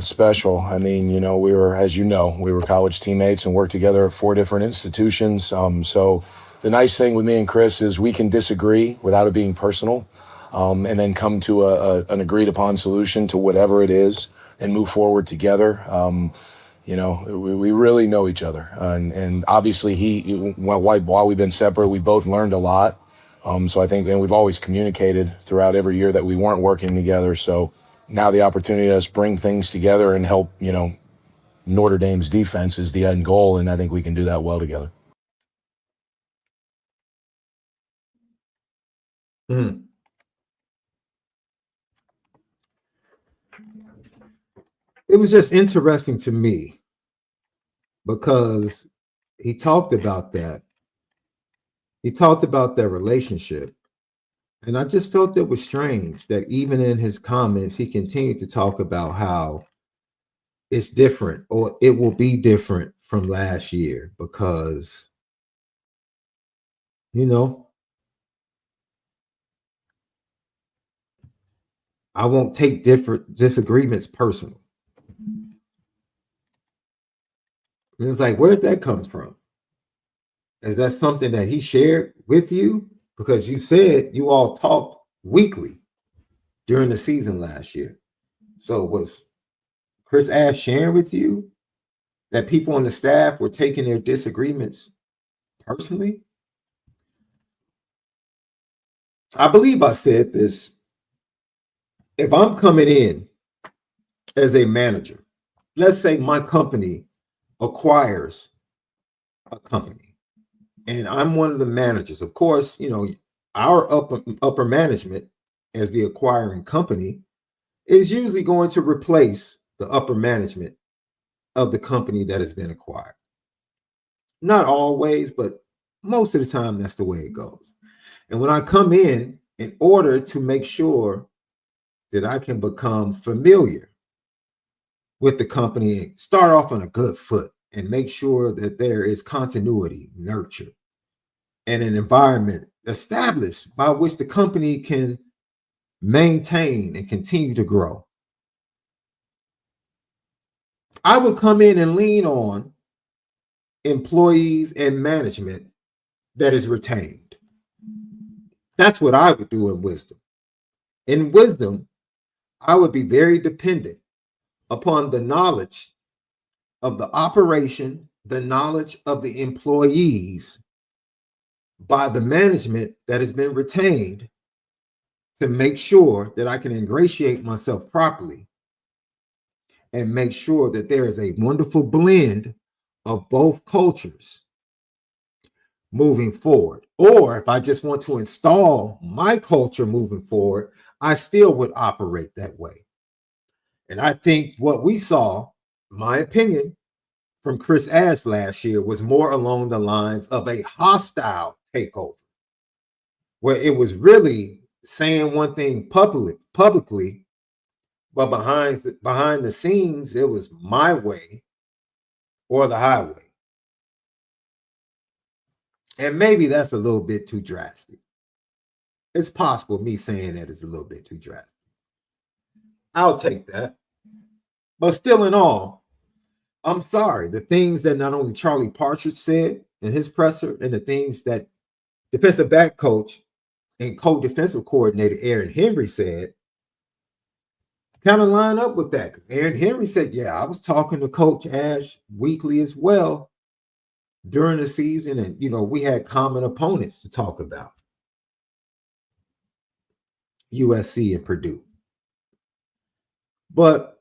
Special. I mean, we were college teammates and worked together at 4 different institutions. So the nice thing with me and Chris is we can disagree without it being personal, and then come to an agreed upon solution to whatever it is and move forward together. We really know each other. And obviously while we've been separate, we both learned a lot. So I think, and we've always communicated throughout every year that we weren't working together. So now the opportunity to us bring things together and help, Notre Dame's defense is the end goal. And I think we can do that well together. Mm. It was just interesting to me because he talked about that. He talked about their relationship. And I just felt it was strange that even in his comments, he continued to talk about how it's different or it will be different from last year because, you know, I won't take different disagreements personal. And it's like, where'd that come from? Is that something that he shared with you? Because you said you all talked weekly during the season last year. So was Chris Ash sharing with you that people on the staff were taking their disagreements personally? I Bleav I said this. If I'm coming in as a manager, let's say my company acquires a company and I'm one of the managers. Of course, you know, our upper management as the acquiring company is usually going to replace the upper management of the company that has been acquired. Not always, but most of the time, that's the way it goes. And when I come in order to make sure that I can become familiar with the company, start off on a good foot, and make sure that there is continuity, nurture, and an environment established by which the company can maintain and continue to grow. I would come in and lean on employees and management that is retained. That's what I would do in wisdom. In wisdom, I would be very dependent upon the knowledge of the operation, the knowledge of the employees by the management that has been retained to make sure that I can ingratiate myself properly and make sure that there is a wonderful blend of both cultures moving forward. Or if I just want to install my culture moving forward, I still would operate that way. And I think what we saw, my opinion, from Chris Ash last year was more along the lines of a hostile takeover, where it was really saying one thing publicly, but behind the scenes, it was my way or the highway. And maybe that's a little bit too drastic. It's possible me saying that is a little bit too drastic. I'll take that. But still in all, I'm sorry. The things that not only Charlie Partridge said in his presser and the things that defensive back coach and co-defensive coordinator Aaron Henry said kind of line up with that. Aaron Henry said, yeah, I was talking to Coach Ash weekly as well during the season. And, you know, we had common opponents to talk about. USC and Purdue. But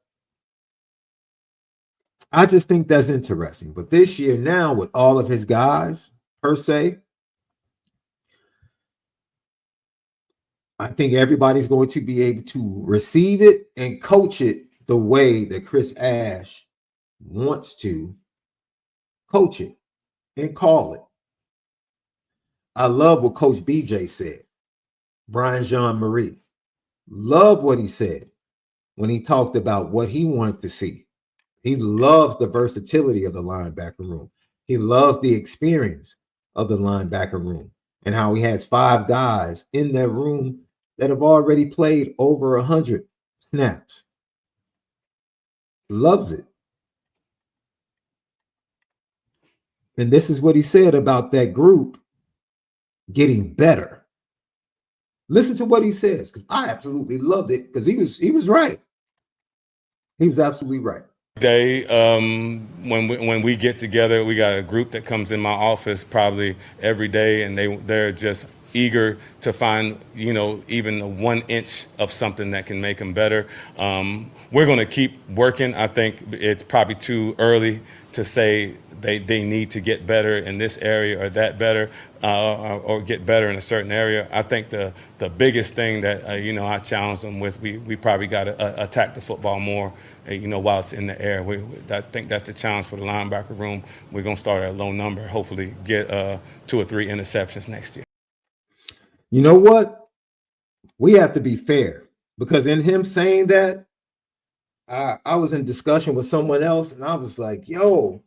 I just think that's interesting. But this year now, with all of his guys, per se, I think everybody's going to be able to receive it and coach it the way that Chris Ash wants to coach it and call it. I love what Coach BJ said, Brian Jean-Marie. Love what he said when he talked about what he wanted to see. He loves the versatility of the linebacker room. He loves the experience of the linebacker room and how he has 5 guys in that room that have already played over 100 snaps. Loves it. And this is what he said about that group getting better. Listen to what he says, because I absolutely loved it, because he was right. He was absolutely right. Day, when we get together, we got a group that comes in my office probably every day, and they're just eager to find, you know, even 1 inch of something that can make them better. We're going to keep working. I think it's probably too early to say they need to get better in this area or that better, or get better in a certain area. I think the biggest thing that I challenge them with, we probably got to attack the football more, while it's in the air. I think that's the challenge for the linebacker room. We're gonna start at a low number, hopefully get 2 or 3 interceptions next year. You know what? We have to be fair, because in him saying that, I was in discussion with someone else, and I was like, yo,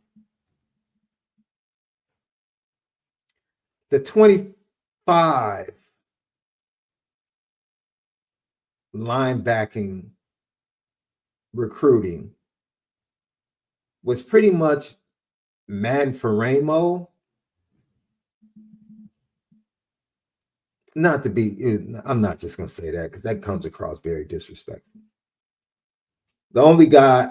the 25 linebacking recruiting was pretty much Madden for Ramo. Not to be, I'm not just going to say that because that comes across very disrespectful. The only guy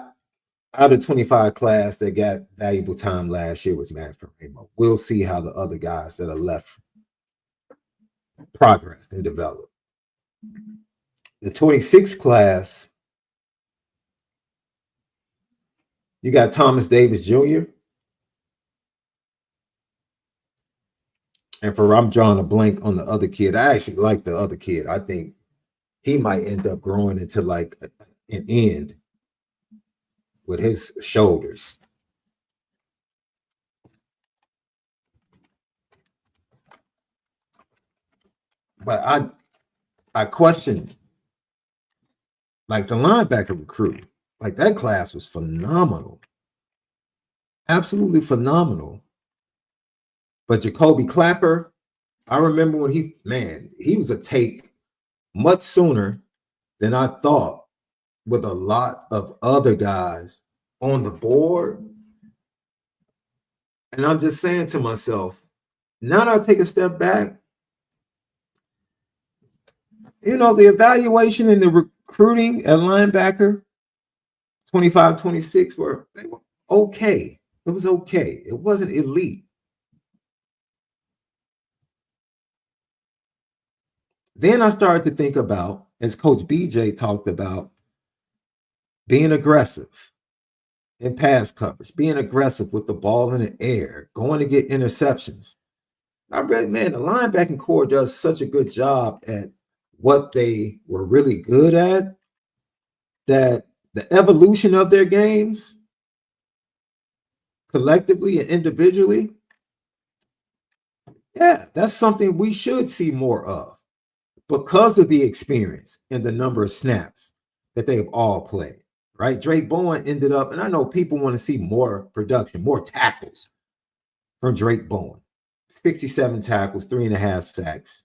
out of 25 class that got valuable time last year was Madden for Ramo. We'll see how the other guys that are left progress and develop. The 26 class, you got Thomas Davis Jr. And I'm drawing a blank on the other kid. I actually like the other kid. I think he might end up growing into like an end with his shoulders. But I question, like, the linebacker recruit. Like, that class was phenomenal. Absolutely phenomenal. But Jacoby Clapper, I remember when he was a take much sooner than I thought, with a lot of other guys on the board. And I'm just saying to myself, now that I take a step back, the evaluation and the recruiting at linebacker, 25, 26, they were okay. It was okay. It wasn't elite. Then I started to think about, as Coach BJ talked about, being aggressive in pass coverage, being aggressive with the ball in the air, going to get interceptions. I really, the linebacking core does such a good job at what they were really good at, that the evolution of their games, collectively and individually, that's something we should see more of, because of the experience and the number of snaps that they've all played, right? Drake Bowen ended up, and I know people want to see more production, more tackles from Drake Bowen. 67 tackles, 3.5 sacks,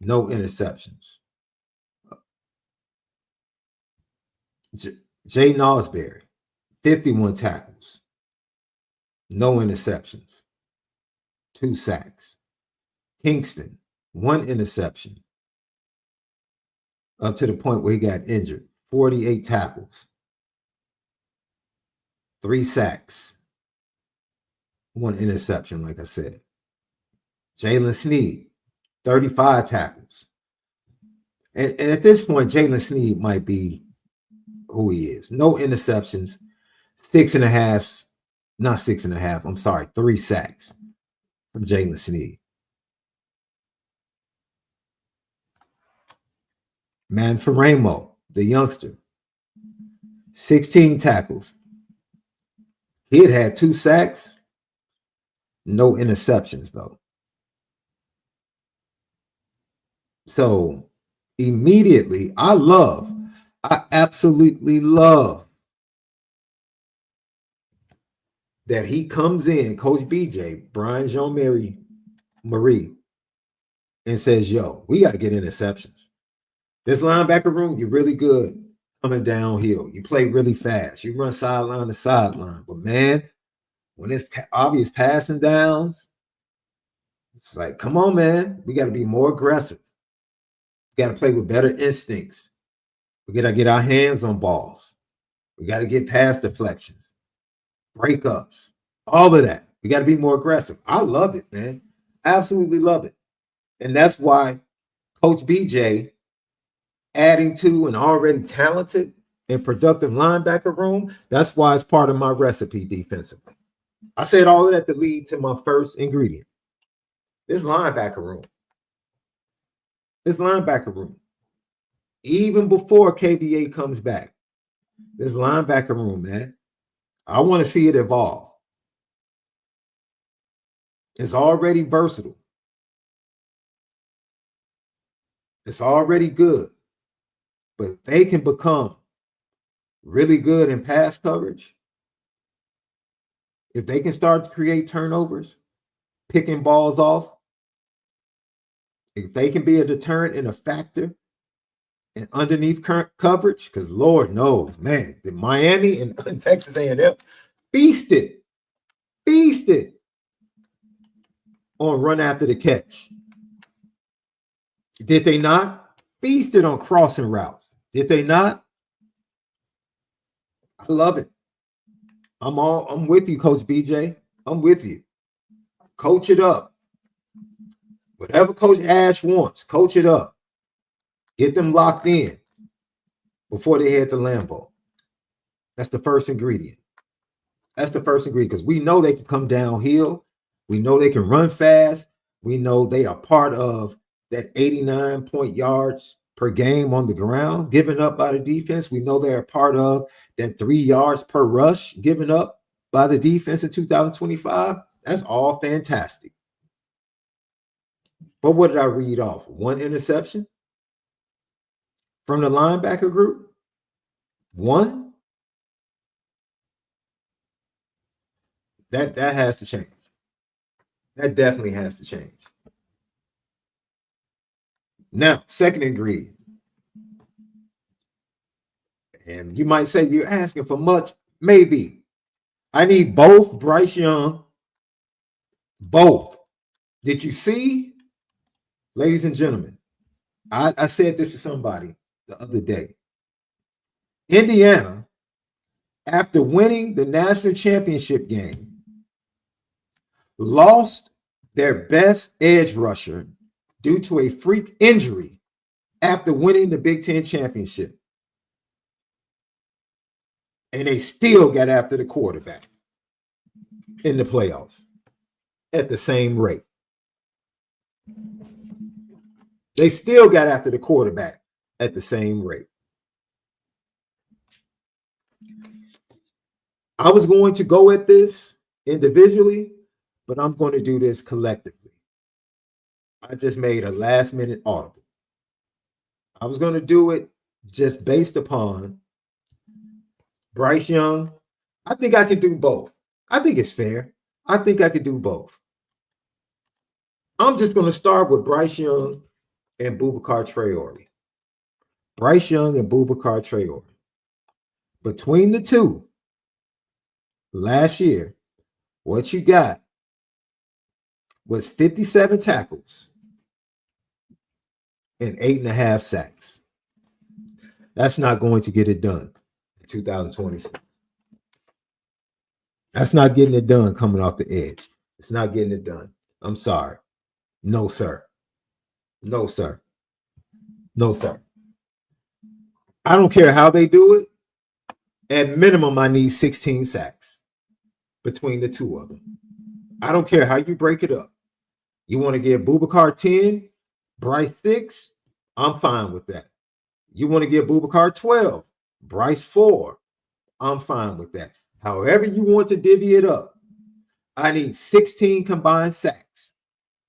no interceptions. Jay Nosberry, 51 tackles, no interceptions, 2 sacks. Kingston, 1 interception, up to the point where he got injured. 48 tackles, 3 sacks, 1 interception, like I said. Jalen Sneed, 35 tackles. And at this point, Jalen Sneed might be who he is. No interceptions, 6.5, not 6.5, I'm sorry, 3 sacks from Jalen Sneed. Man for Ramo, the youngster, 16 tackles. He had 2 sacks, no interceptions, though. So immediately, I absolutely love that he comes in, Coach BJ, Brian Jean-Marie, and says, yo, we got to get interceptions. This linebacker room, you're really good coming downhill. You play really fast. You run sideline to sideline. But, man, when it's obvious passing downs, it's like, come on, man. We got to be more aggressive. We got to play with better instincts. We got to get our hands on balls. We got to get past deflections, breakups, all of that. We got to be more aggressive. I love it, man. Absolutely love it. And that's why Coach BJ, adding to an already talented and productive linebacker room, that's why it's part of my recipe defensively. I said all of that to lead to my first ingredient. This linebacker room. This linebacker room. Even before KVA comes back, this linebacker room, man, I want to see it evolve. It's already versatile. It's already good. But they can become really good in pass coverage. If they can start to create turnovers, picking balls off, if they can be a deterrent and a factor and underneath current coverage, because Lord knows, man, the Miami and Texas A&M feasted on run after the catch. Did they not? Feasted on crossing routes. Did they not? I love it. I'm with you, Coach BJ. I'm with you. Coach it up. Whatever Coach Ash wants, coach it up. Get them locked in before they head to Lambeau. That's the first ingredient. That's the first ingredient because we know they can come downhill. We know they can run fast. We know they are part of that 89 point yards per game on the ground given up by the defense. We know they're a part of that 3 yards per rush given up by the defense in 2025. That's all fantastic. But what did I read off? One interception from the linebacker group? One? That has to change. That definitely has to change. Now, second ingredient. And you might say you're asking for much. Maybe. I need both Bryce Young. Both. Did you see, ladies and gentlemen? I said this to somebody the other day. Indiana, after winning the national championship game, lost their best edge rusher due to a freak injury after winning the Big Ten championship. And they still got after the quarterback in the playoffs at the same rate. They still got after the quarterback at the same rate. I was going to go at this individually, but I'm going to do this collectively. I just made a last minute audible. I was going to do it just based upon Bryce Young. I think I can do both. I think it's fair. I think I could do both. I'm just going to start with Bryce Young and Boubacar Traore. Bryce Young and Boubacar Traore. Between the two, last year, what you got was 57 tackles and 8.5 sacks. That's not going to get it done in 2026. That's not getting it done coming off the edge. It's not getting it done. I'm sorry. No, sir. No, sir. No, sir. I don't care how they do it. At minimum, I need 16 sacks between the two of them. I don't care how you break it up. You want to give Boubacar 10, Bryce 6, I'm fine with that. You want to give Boubacar 12, Bryce 4, I'm fine with that. However you want to divvy it up, I need 16 combined sacks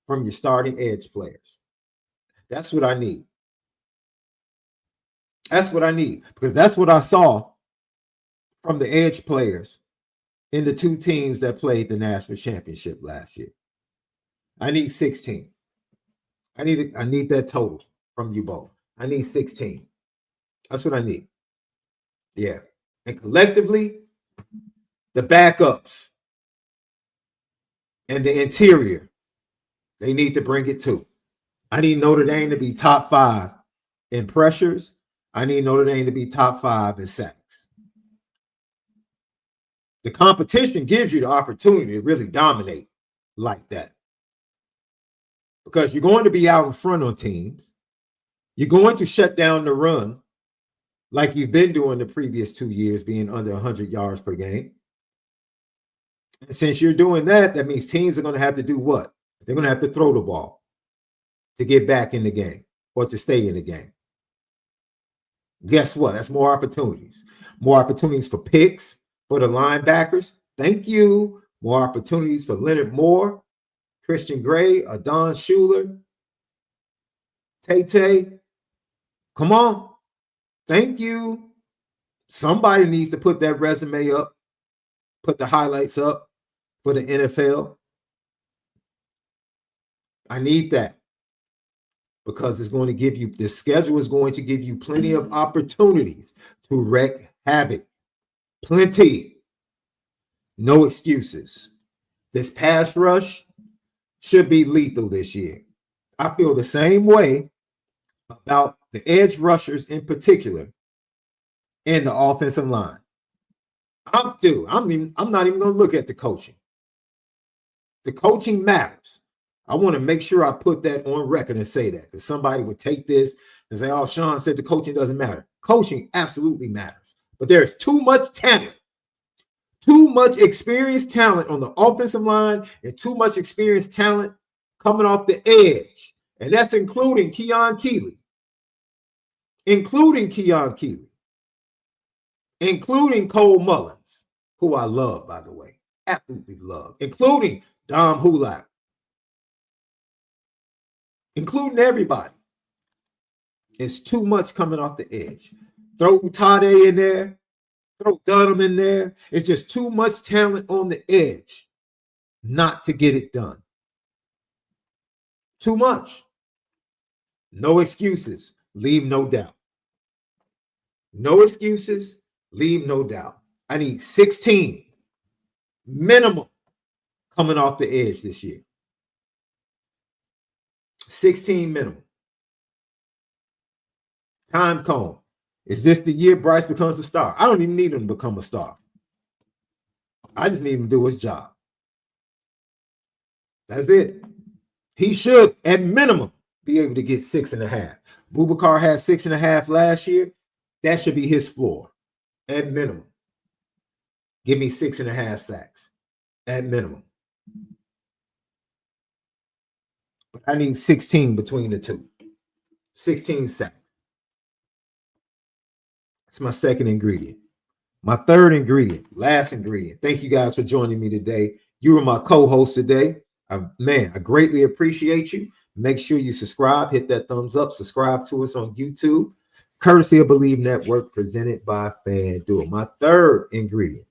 from your starting edge players. That's what I need. That's what I need because that's what I saw from the edge players in the two teams that played the national championship last year. I need 16. I need that total from you both. I need 16. That's what I need. Yeah. And collectively, the backups and the interior, they need to bring it too. I need Notre Dame to be top 5 in pressures. I need Notre Dame to be top 5 in sacks. The competition gives you the opportunity to really dominate like that. Because you're going to be out in front on teams. You're going to shut down the run like you've been doing the previous 2 years, being under 100 yards per game. And since you're doing that, that means teams are going to have to do what? They're going to have to throw the ball to get back in the game or to stay in the game. Guess what? That's more opportunities. More opportunities for picks for the linebackers. Thank you. More opportunities for Leonard Moore, Christian Gray, Adon Schuler, Tay. Come on. Thank you. Somebody needs to put that resume up, put the highlights up for the NFL. I need that because it's going to give you, the schedule is going to give you plenty of opportunities to wreak havoc. Plenty. No excuses. This pass rush should be lethal this year. I feel the same way about the edge rushers in particular in the offensive line. I'm not even going to look at the coaching. The coaching matters. I want to make sure I put that on record and say that, because somebody would take this and say, oh, Shaun said the coaching doesn't matter. Coaching absolutely matters. But there's too much talent, too much experienced talent on the offensive line, and too much experienced talent coming off the edge. And that's including Keon Keeley, including Cole Mullins, who I love, by the way, absolutely love, including Dom Hulak, including everybody. It's too much coming off the edge. Throw Tade in there, throw Dunham in there. It's just too much talent on the edge not to get it done. Too much. No excuses. Leave no doubt. No excuses. Leave no doubt. I need 16 minimum coming off the edge this year. 16 minimum. Time cone. Is this the year Bryce becomes a star? I don't even need him to become a star. I just need him to do his job. That's it. He should, at minimum, be able to get 6.5. Boubacar had 6.5 last year. That should be his floor. At minimum. Give me 6.5 sacks. At minimum. But I need 16 between the two. 16 sacks. That's my second ingredient. My third ingredient, last ingredient. Thank you guys for joining me today. You were my co-host today. I greatly appreciate you. Make sure you subscribe, hit that thumbs up, subscribe to us on YouTube, courtesy of Bleav Network, presented by FanDuel. My third ingredient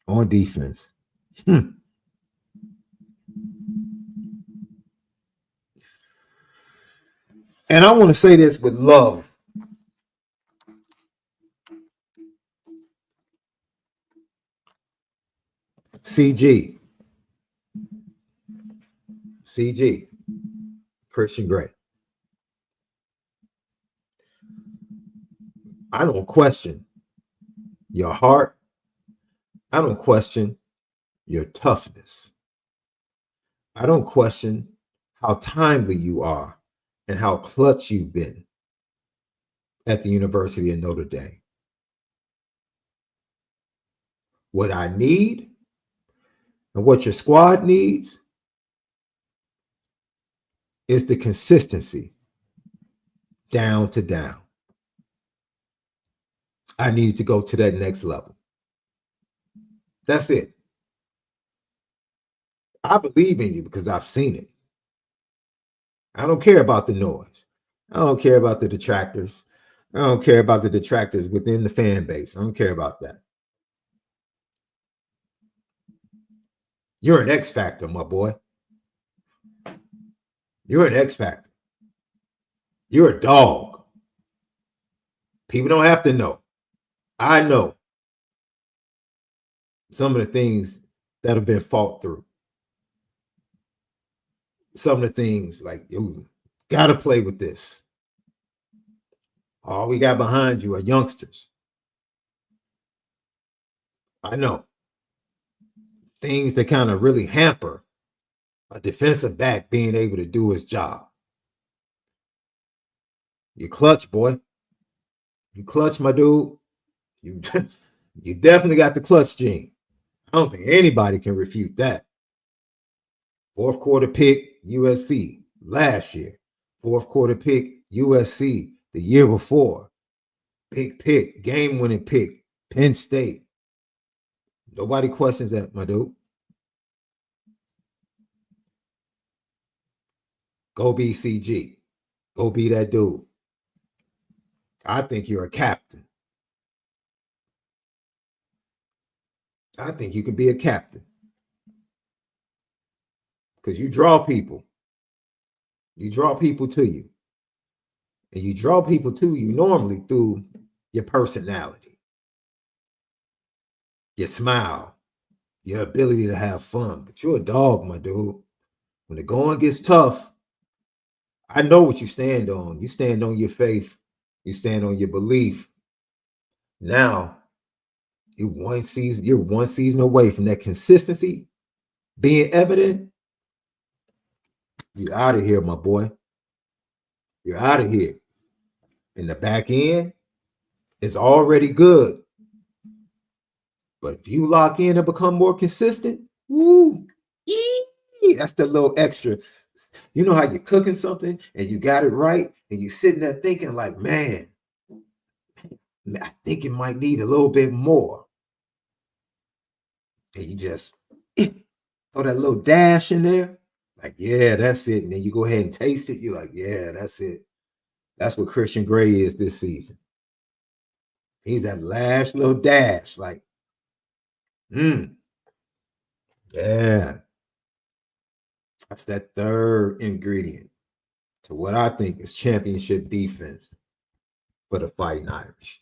on defense. And I want to say this with love. CG, Christian Gray. I don't question your heart. I don't question your toughness. I don't question how timely you are and how clutch you've been at the University of Notre Dame. What I need and what your squad needs is the consistency down to down. I needed to go to that next level. That's it. I believe in you because I've seen it. I don't care about the noise. I don't care about the detractors. I don't care about the detractors within the fan base. I don't care about that. You're an X factor, my boy. You're an X factor. You're a dog. People don't have to know. I know some of the things that have been fought through. Some of the things like, you got to play with this. All we got behind you are youngsters. I know. Things that kind of really hamper a defensive back being able to do his job. You clutch, boy. You clutch, my dude. You definitely got the clutch gene. I don't think anybody can refute that. Fourth quarter pick, USC last year. Fourth quarter pick, USC the year before. Big pick, game-winning pick, Penn State. Nobody questions that, my dude. Go be CG. Go be that dude. I think you're a captain. I think you could be a captain. Because you draw people. You draw people to you. And you draw people to you normally through your personality, your smile, your ability to have fun. But you're a dog, my dude. When the going gets tough, I know what you stand on. You stand on your faith. You stand on your belief. Now, you're one season away from that consistency being evident. You're out of here, my boy. You're out of here. And the back end is already good. But if you lock in and become more consistent, that's the little extra. You know how you're cooking something and you got it right, and you're sitting there thinking like, man, I think it might need a little bit more. And you just throw that little dash in there. Like, yeah, that's it. And then you go ahead and taste it. You're like, yeah, that's it. That's what Christian Gray is this season. He's that last little dash. Like, yeah. That's that third ingredient to what I think is championship defense for the Fighting Irish.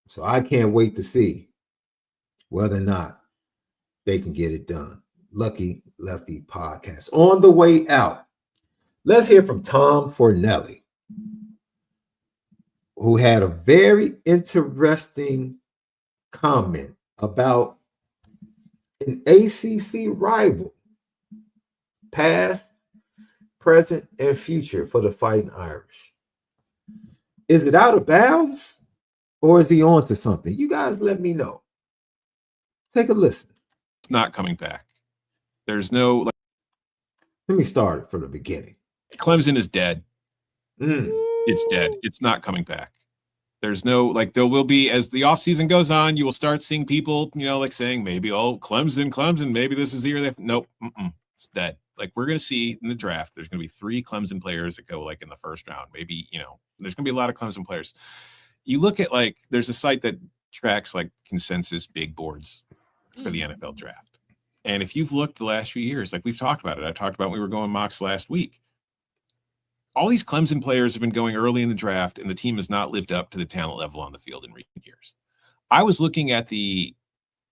So I can't wait to see whether or not they can get it done. Lucky Lefty Podcast. On the way out, let's hear from Tom Fornelli, who had a very interesting comment about an ACC rival, past, present, and future for the Fighting Irish. Is it out of bounds or is he on to something? You guys let me know. Take a listen. It's not coming back. There's no... Let me start it from the beginning. Clemson is dead. It's dead. It's not coming back. There's no, there will be, as the offseason goes on, you will start seeing people, saying maybe, oh, Clemson, maybe this is the year. Nope, it's dead. We're going to see in the draft, there's going to be 3 Clemson players that go in the first round. Maybe, there's going to be a lot of Clemson players. You look at there's a site that tracks consensus big boards for the NFL draft. And if you've looked the last few years, we've talked about it, I talked about when we were going mocks last week. All these Clemson players have been going early in the draft, and the team has not lived up to the talent level on the field in recent years. I was looking at the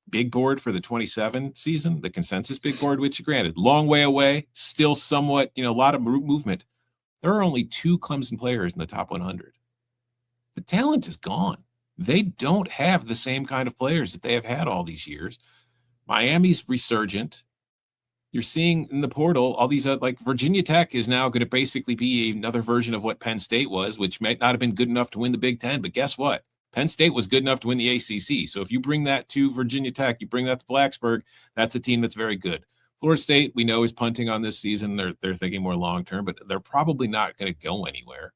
big board for the 27 season, the consensus big board, which granted, long way away, still somewhat, a lot of movement. There are only 2 Clemson players in the top 100. The talent is gone. They don't have the same kind of players that they have had all these years. Miami's resurgent. You're seeing in the portal all these Virginia Tech is now going to basically be another version of what Penn State was, which might not have been good enough to win the Big Ten. But guess what? Penn State was good enough to win the ACC. So if you bring that to Virginia Tech, you bring that to Blacksburg, that's a team that's very good. Florida State, we know, is punting on this season. They're thinking more long-term, but they're probably not going to go anywhere.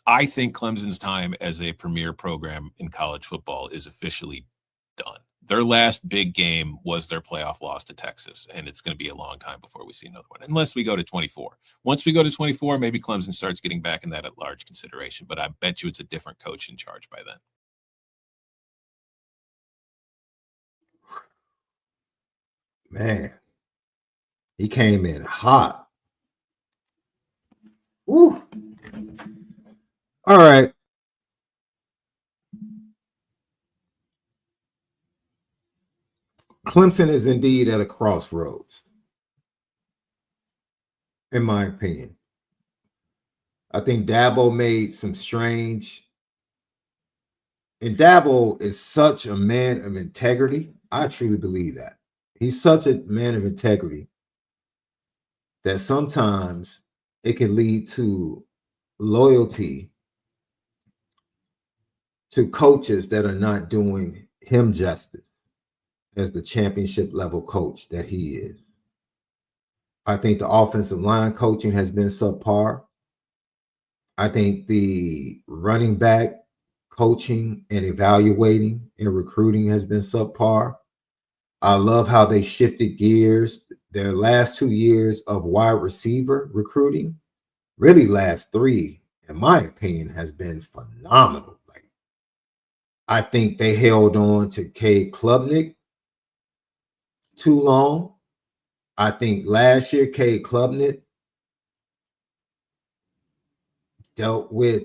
I think Clemson's time as a premier program in college football is officially done. Their last big game was their playoff loss to Texas, and it's going to be a long time before we see another one, unless we go to 24. Once we go to 24, maybe Clemson starts getting back in that at large consideration, but I bet you it's a different coach in charge by then. Man, he came in hot. Woo. All right. Clemson is indeed at a crossroads, in my opinion. I think Dabo made some strange, and Dabo is such a man of integrity. I truly believe that. He's such a man of integrity that sometimes it can lead to loyalty to coaches that are not doing him justice as the championship level coach that he is. I think the offensive line coaching has been subpar. I think the running back coaching and evaluating and recruiting has been subpar. I love how they shifted gears. Their last 2 years of wide receiver recruiting, really last 3, in my opinion, has been phenomenal. Like, I think they held on to Cade Klubnik too long. I think last year Cade Klubnik dealt with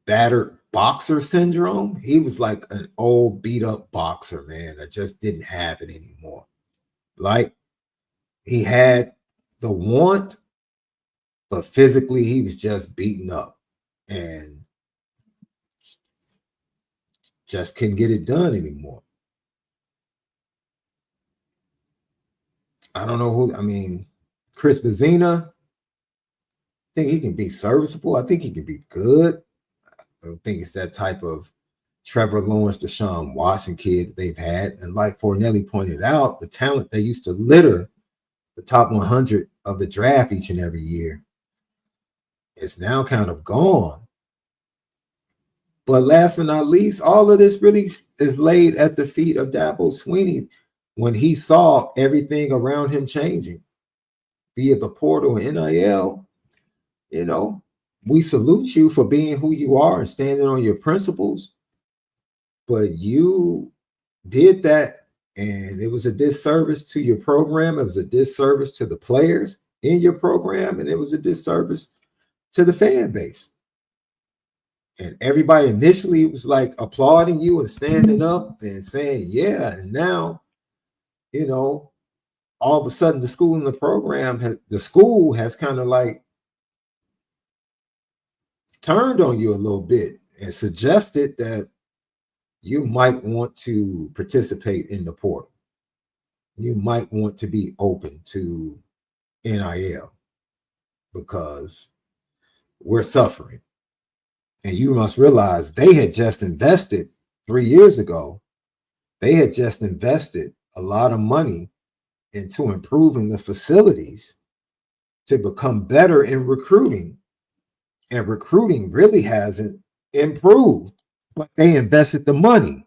battered boxer syndrome. He was like an old beat up boxer, man, that just didn't have it anymore. Like, he had the want, but physically he was just beaten up and just couldn't get it done anymore. I don't know who, I mean, Chris Vezina, I think he can be serviceable. I think he can be good. I don't think it's that type of Trevor Lawrence, Deshaun Watson kid that they've had. And like Fornelli pointed out, the talent they used to litter the top 100 of the draft each and every year is now kind of gone. But last but not least, all of this really is laid at the feet of Dabo Swinney when he saw everything around him changing, be it the portal and NIL. You know, we salute you for being who you are and standing on your principles, but you did that, and it was a disservice to your program. It was a disservice to the players in your program, and it was a disservice to the fan base. And everybody initially was like applauding you and standing up and saying, yeah. And now, you know, all of a sudden the school and the program, the school has kind of like turned on you a little bit and suggested that you might want to participate in the portal. You might want to be open to NIL because we're suffering. And you must realize they had just invested 3 years ago. They had just invested a lot of money into improving the facilities to become better in recruiting. And recruiting really hasn't improved, but they invested the money.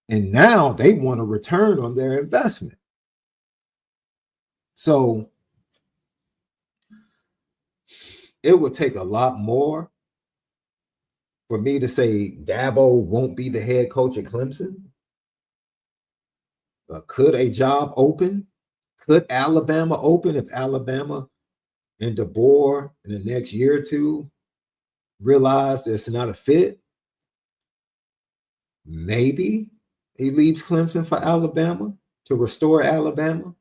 And now they want a return on their investment. So it would take a lot more for me to say Dabo won't be the head coach at Clemson. Could a job open? Could Alabama open if Alabama and DeBoer in the next year or two realize it's not a fit? Maybe he leaves Clemson for Alabama to restore Alabama.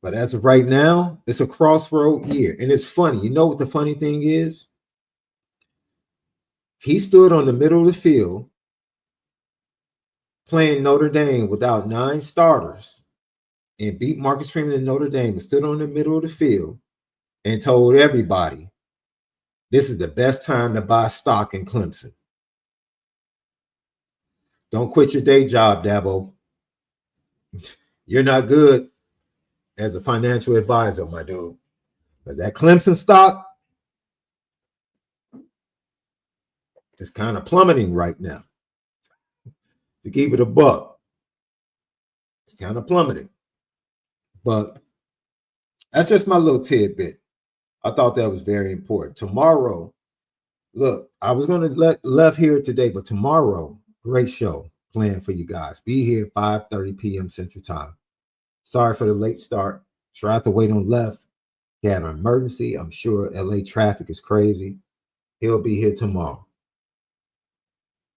But as of right now, it's a crossroad year. And it's funny. You know what the funny thing is? He stood on the middle of the field playing Notre Dame without 9 starters and beat Marcus Freeman in Notre Dame and stood on the middle of the field and told everybody, this is the best time to buy stock in Clemson. Don't quit your day job, Dabo. You're not good as a financial advisor, my dude. Because that Clemson stock is kind of plummeting right now. To keep it a buck, it's kind of plummeting. But that's just my little tidbit. I thought that was very important. Tomorrow, look, I was going to left here today, but tomorrow, great show planned for you guys. Be here 5:30 p.m. Central Time. Sorry for the late start. Tried to wait on left. He had an emergency. I'm sure LA traffic is crazy. He'll be here tomorrow.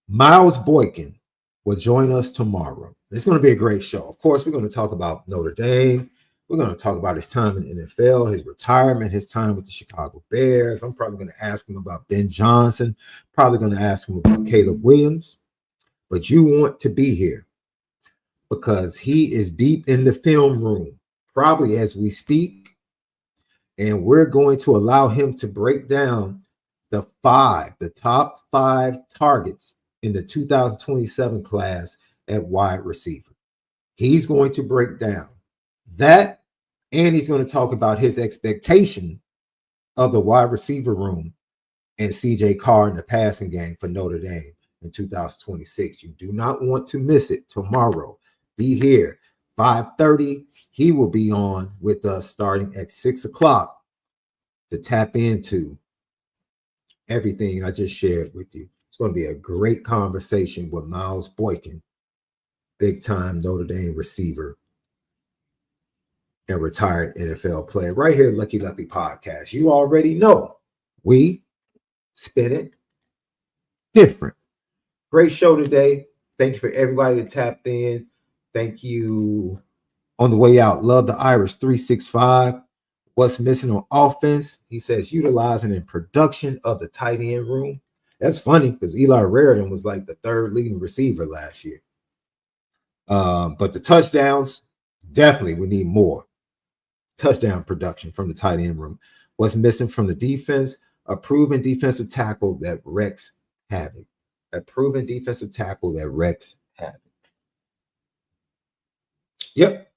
Miles Boykin will join us tomorrow. It's going to be a great show. Of course, we're going to talk about Notre Dame. We're going to talk about his time in the NFL, his retirement, his time with the Chicago Bears. I'm probably going to ask him about Ben Johnson. Probably going to ask him about Caleb Williams. But you want to be here because he is deep in the film room, probably as we speak. And we're going to allow him to break down the top 5 targets in the 2027 class at wide receiver. He's going to break down that, and he's going to talk about his expectation of the wide receiver room and CJ Carr in the passing game for Notre Dame in 2026. You do not want to miss it tomorrow. Be here, 5:30. He will be on with us starting at 6 o'clock to tap into everything I just shared with you. It's going to be a great conversation with Miles Boykin, big-time Notre Dame receiver and retired NFL player, right here, Lucky Lefty Podcast. You already know we spin it different. Great show today. Thank you for everybody that tapped in. Thank you on the way out. Love the Irish 365. What's missing on offense? He says utilizing in production of the tight end room. That's funny because Eli Raritan was like the 3rd leading receiver last year. But the touchdowns, definitely we need more touchdown production from the tight end room. What's missing from the defense? A proven defensive tackle that wreaks havoc. A proven defensive tackle that wreaks havoc. Yep.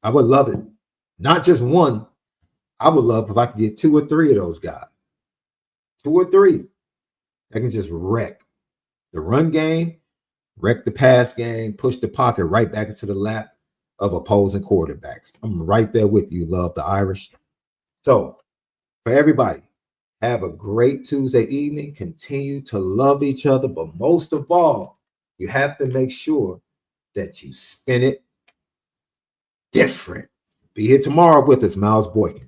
I would love it. Not just one. I would love if I could get 2 or 3 of those guys. 2 or 3. I can just wreck the run game, wreck the pass game, push the pocket right back into the lap of opposing quarterbacks. I'm right there with you. Love the Irish. So for everybody, have a great Tuesday evening. Continue to love each other. But most of all, you have to make sure that you spin it different. Be here tomorrow with us, Miles Boykin.